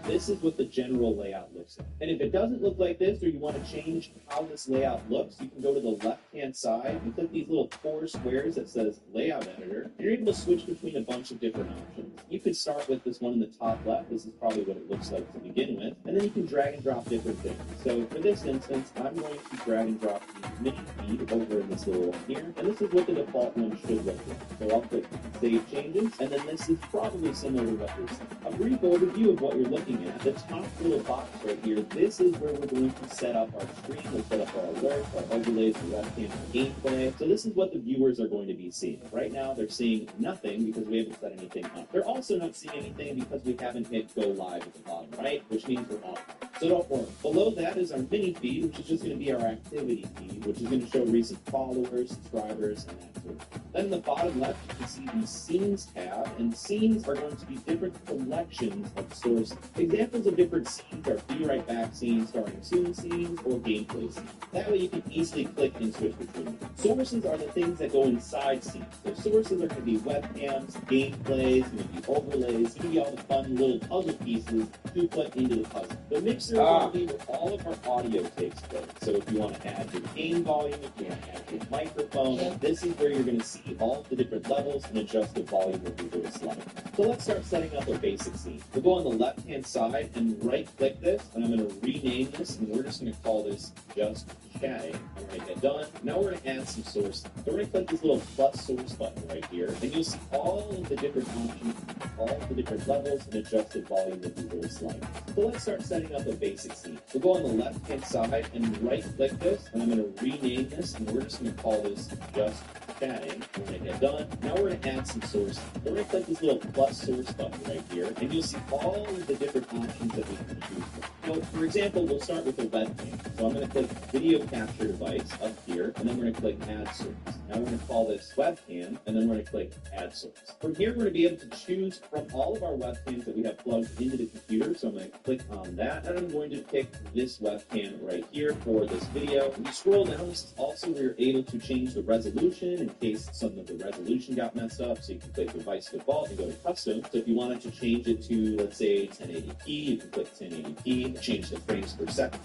this is what the general layout looks like. And if it doesn't look like this, or you want to change how this layout looks, you can go to the left-hand side and click these little 4 squares that says Layout Editor, and you're able to switch between a bunch of different options. You could start with this one in the top left. This is probably what it looks like to begin with, and then you can drag and drop different things. So for this instance, I'm going to drag and drop the mini feed over in this little one here, and this is what the default one should look like. So I'll click Save Changes, and then this is probably similar to what you're seeing. A brief overview of what you're looking at. The top little box right here, this is where we're going to set up our screen. We'll set up our alerts, our overlays, the webcam, the gameplay. So this is what the viewers are going to be seeing. Right now, they're seeing nothing because we haven't set anything up. They're also not seeing anything because we haven't hit Go Live at the bottom right, which means we're off. So don't worry. Below that is our mini feed, which is just going to be our activity feed, which is going to show recent followers, subscribers, and that sort of thing. Then in the bottom left, you can see the Scenes tab, and scenes are going to be different collections of sources. Examples of different scenes are Be Right Back scenes, Starting Soon scenes, or gameplay scenes. That way you can easily click and switch between them. Sources are the things that go inside scenes. So sources are going to be webcams, gameplays, going to be overlays, going to be all the fun little puzzle pieces to put into the puzzle. The mixer is going to be where all of our audio takes place. So if you want to add your game volume, if you want to add your microphone, this is where you're going to see all the different levels and adjust the volume of your voice level. So let's start setting up a basic scene. We'll go on the left-hand side and right-click this, and I'm going to rename this, and we're just going to call this Just Chatting. I'm going to hit done. Now we're going to add some sources. So we're going to click this little plus source button right here, and you'll see all of the different options, all of the different levels, and adjust the volume of your voice level. So let's start setting up a basic scene. We'll go on the left-hand side and right-click this, and I'm going to rename this, and we're just going to call this Just Chatting. We're going to hit done. Now we're going to add some sources. We're going to click this little plus source button right here, and you'll see all of the different options that we can choose from. So, for example, we'll start with the webcam. So I'm going to click Video Capture Device up here, and then we're going to click Add Source. Now we're going to call this Webcam, and then we're going to click Add Source. From here, we're going to be able to choose from all of our webcams that we have plugged into the computer. So I'm going to click on that, and I'm going to pick this webcam right here for this video. When you scroll down, this is also where you're able to change the resolution in case some of the resolution got messed up. So you can click Device Default and go to Custom. So if you wanted to change it to, let's say, 1080p, you can click 1080p, change the frames per second.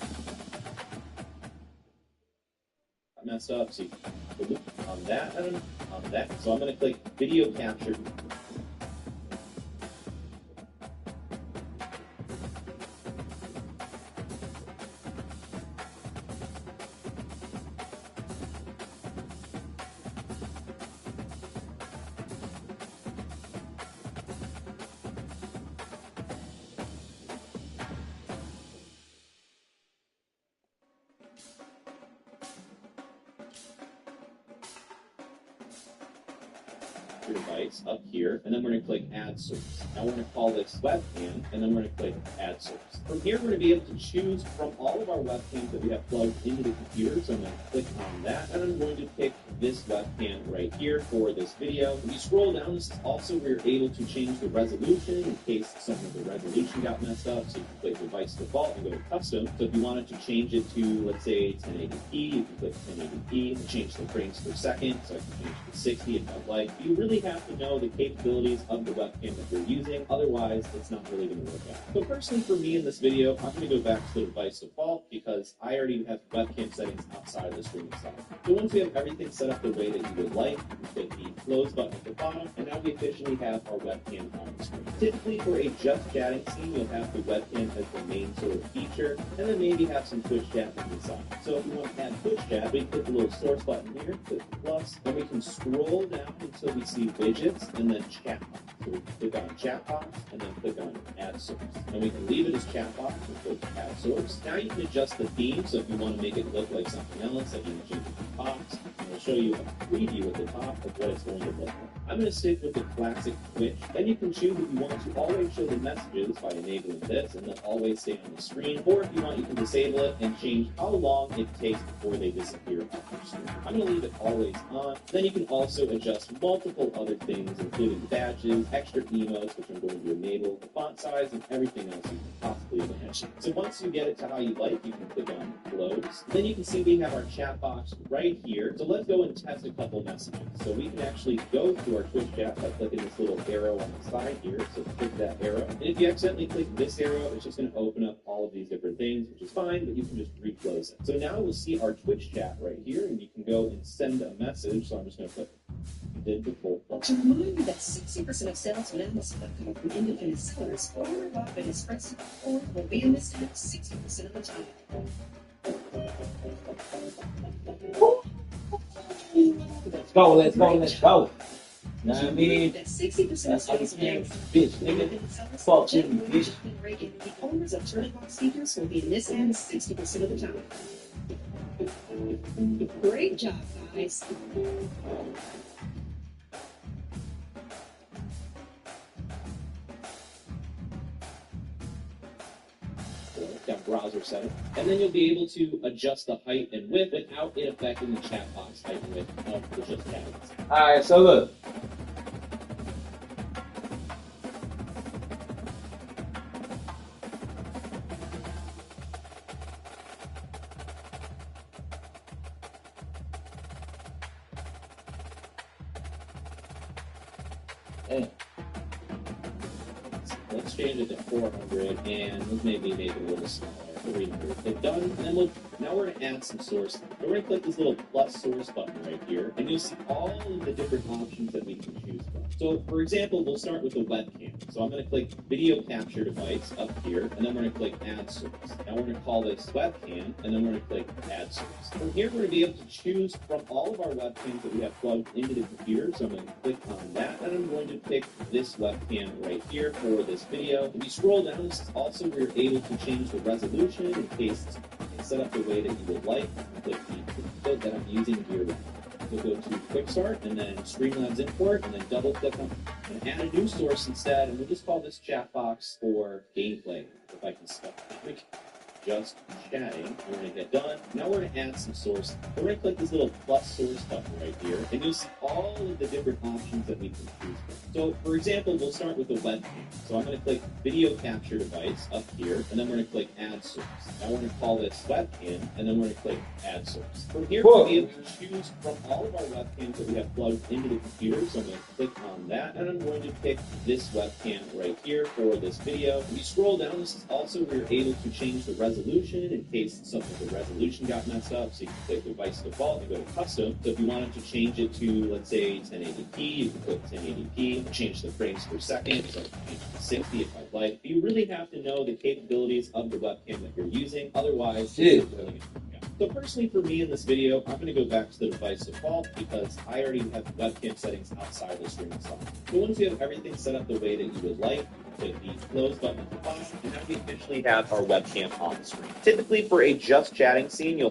Messed up, so you can click on that and on that. So I'm going to click Video Capture. Device up here, and then we're going to click Add Source. Now we're going to call this Webcam, and then we're going to click Add Source. From here, we're going to be able to choose from all of our webcams that we have plugged into the computer. So I'm going to click on that, and I'm going to pick this webcam right here for this video. When you scroll down, this is also where you're able to change the resolution in case some of the resolution got messed up. So you can click Device Default and go to Custom. So if you wanted to change it to, let's say, 1080p, you can click 1080p and change the frames per second. So I can change it to 60 if I'd like. You really have to know the capabilities of the webcam that you're using. Otherwise, it's not really going to work out. So personally, for me in this video, I'm going to go back to the Device Default because I already have webcam settings outside of the streaming side. So once we have everything set up the way that you would like, you click the close button at the bottom, and now we officially have our webcam on the screen. Typically, for a just chatting scene, you'll have the webcam as the main sort of feature, and then maybe have some Twitch chat on the side. So if we want to add Twitch chat, we click the little source button here, click the plus, and we can scroll down until we see widgets and then chat box. So we can click on chat box and then click on add source. And we can leave it as chat box and click add source. Now you can adjust the theme, so if you want to make it look like something else, like you can change the box, and it'll show you a preview at the top of what it's going to look like. I'm going to stick with the classic Twitch. Then you can choose if you want to always show the messages by enabling this and then always stay on the screen. Or if you want, you can disable it and change how long it takes before they disappear off your screen. I'm going to leave it always on. Then you can also adjust multiple other things, including badges, extra emotes, which I'm going to enable, the font size, and everything else you can possibly imagine. So once you get it to how you like, you can click on close. Then you can see we have our chat box right here. So let's let's go and test a couple messages. So we can actually go to our Twitch chat by clicking this little arrow on the side here. So click that arrow. And if you accidentally click this arrow, it's just going to open up all of these different things, which is fine, but you can just reclose it. So now we'll see our Twitch chat right here, and you can go and send a message. So I'm just going to click did before. To remind you that 60% of sales on Amazon come from independent sellers or Robin Express or will be in this ad 60% of the time. Let's go, let's go, let's go. Know what I mean? That 60% of That's how you sales on get Amazon bitch, nigga. Fuck you, bitch. The owners of Turning Box speakers will be in this ad 60% of the time. Great job, guys. That browser setting, and then you'll be able to adjust the height and width without it affecting the chat box height and width of the just cabinets. All right, so look. Damn. Let's change it to 400, and let's maybe make it a little smaller. 300. They've done, and then now we're going to add some source. We're going to click this little plus source button right here, and you'll see all of the different options that we can choose from. So, for example, we'll start with the webcam. So I'm going to click video capture device up here, and then we're going to click add source. Now we're going to call this webcam, and then we're going to click add source. From here, we're going to be able to choose from all of our webcams that we have plugged into the computer. So I'm going to click on that, and I'm going to pick this webcam right here for this video. If you scroll down, this is also where you're able to change the resolution in case it's set up the way that you would like. Click the code that I'm using here. We'll go to Quick Start and then Streamlabs Import and then double click on and add a new source instead, and we'll just call this chat box for gameplay. If I can spell it. Just chatting. We're going to get done. Now we're going to add some source. We're going to click this little plus source button right here, and you'll see all of the different options that we can choose from. So, for example, we'll start with the webcam. So I'm going to click video capture device up here, and then we're going to click add source. Now we're going to call this webcam, and then we're going to click add source. From here, we'll be able to choose from all of our webcams that we have plugged into the computer. So I'm going to click on that, and I'm going to pick this webcam right here for this video. If you scroll down, this is also where you're able to change the resolution in case some of the resolution got messed up. So you can click device default and go to custom. So if you wanted to change it to, let's say, 1080p, you can click 1080p, change the frames per second. So I can change it to 60 if I'd like. You really have to know the capabilities of the webcam that you're using. Otherwise, it's really going to work out. So personally for me in this video, I'm going to go back to the device default because I already have webcam settings outside the streaming software. So once you have everything set up the way that you would like, click the close button at the bottom, and now we officially have our webcam on the screen. Typically for a just chatting scene, you'll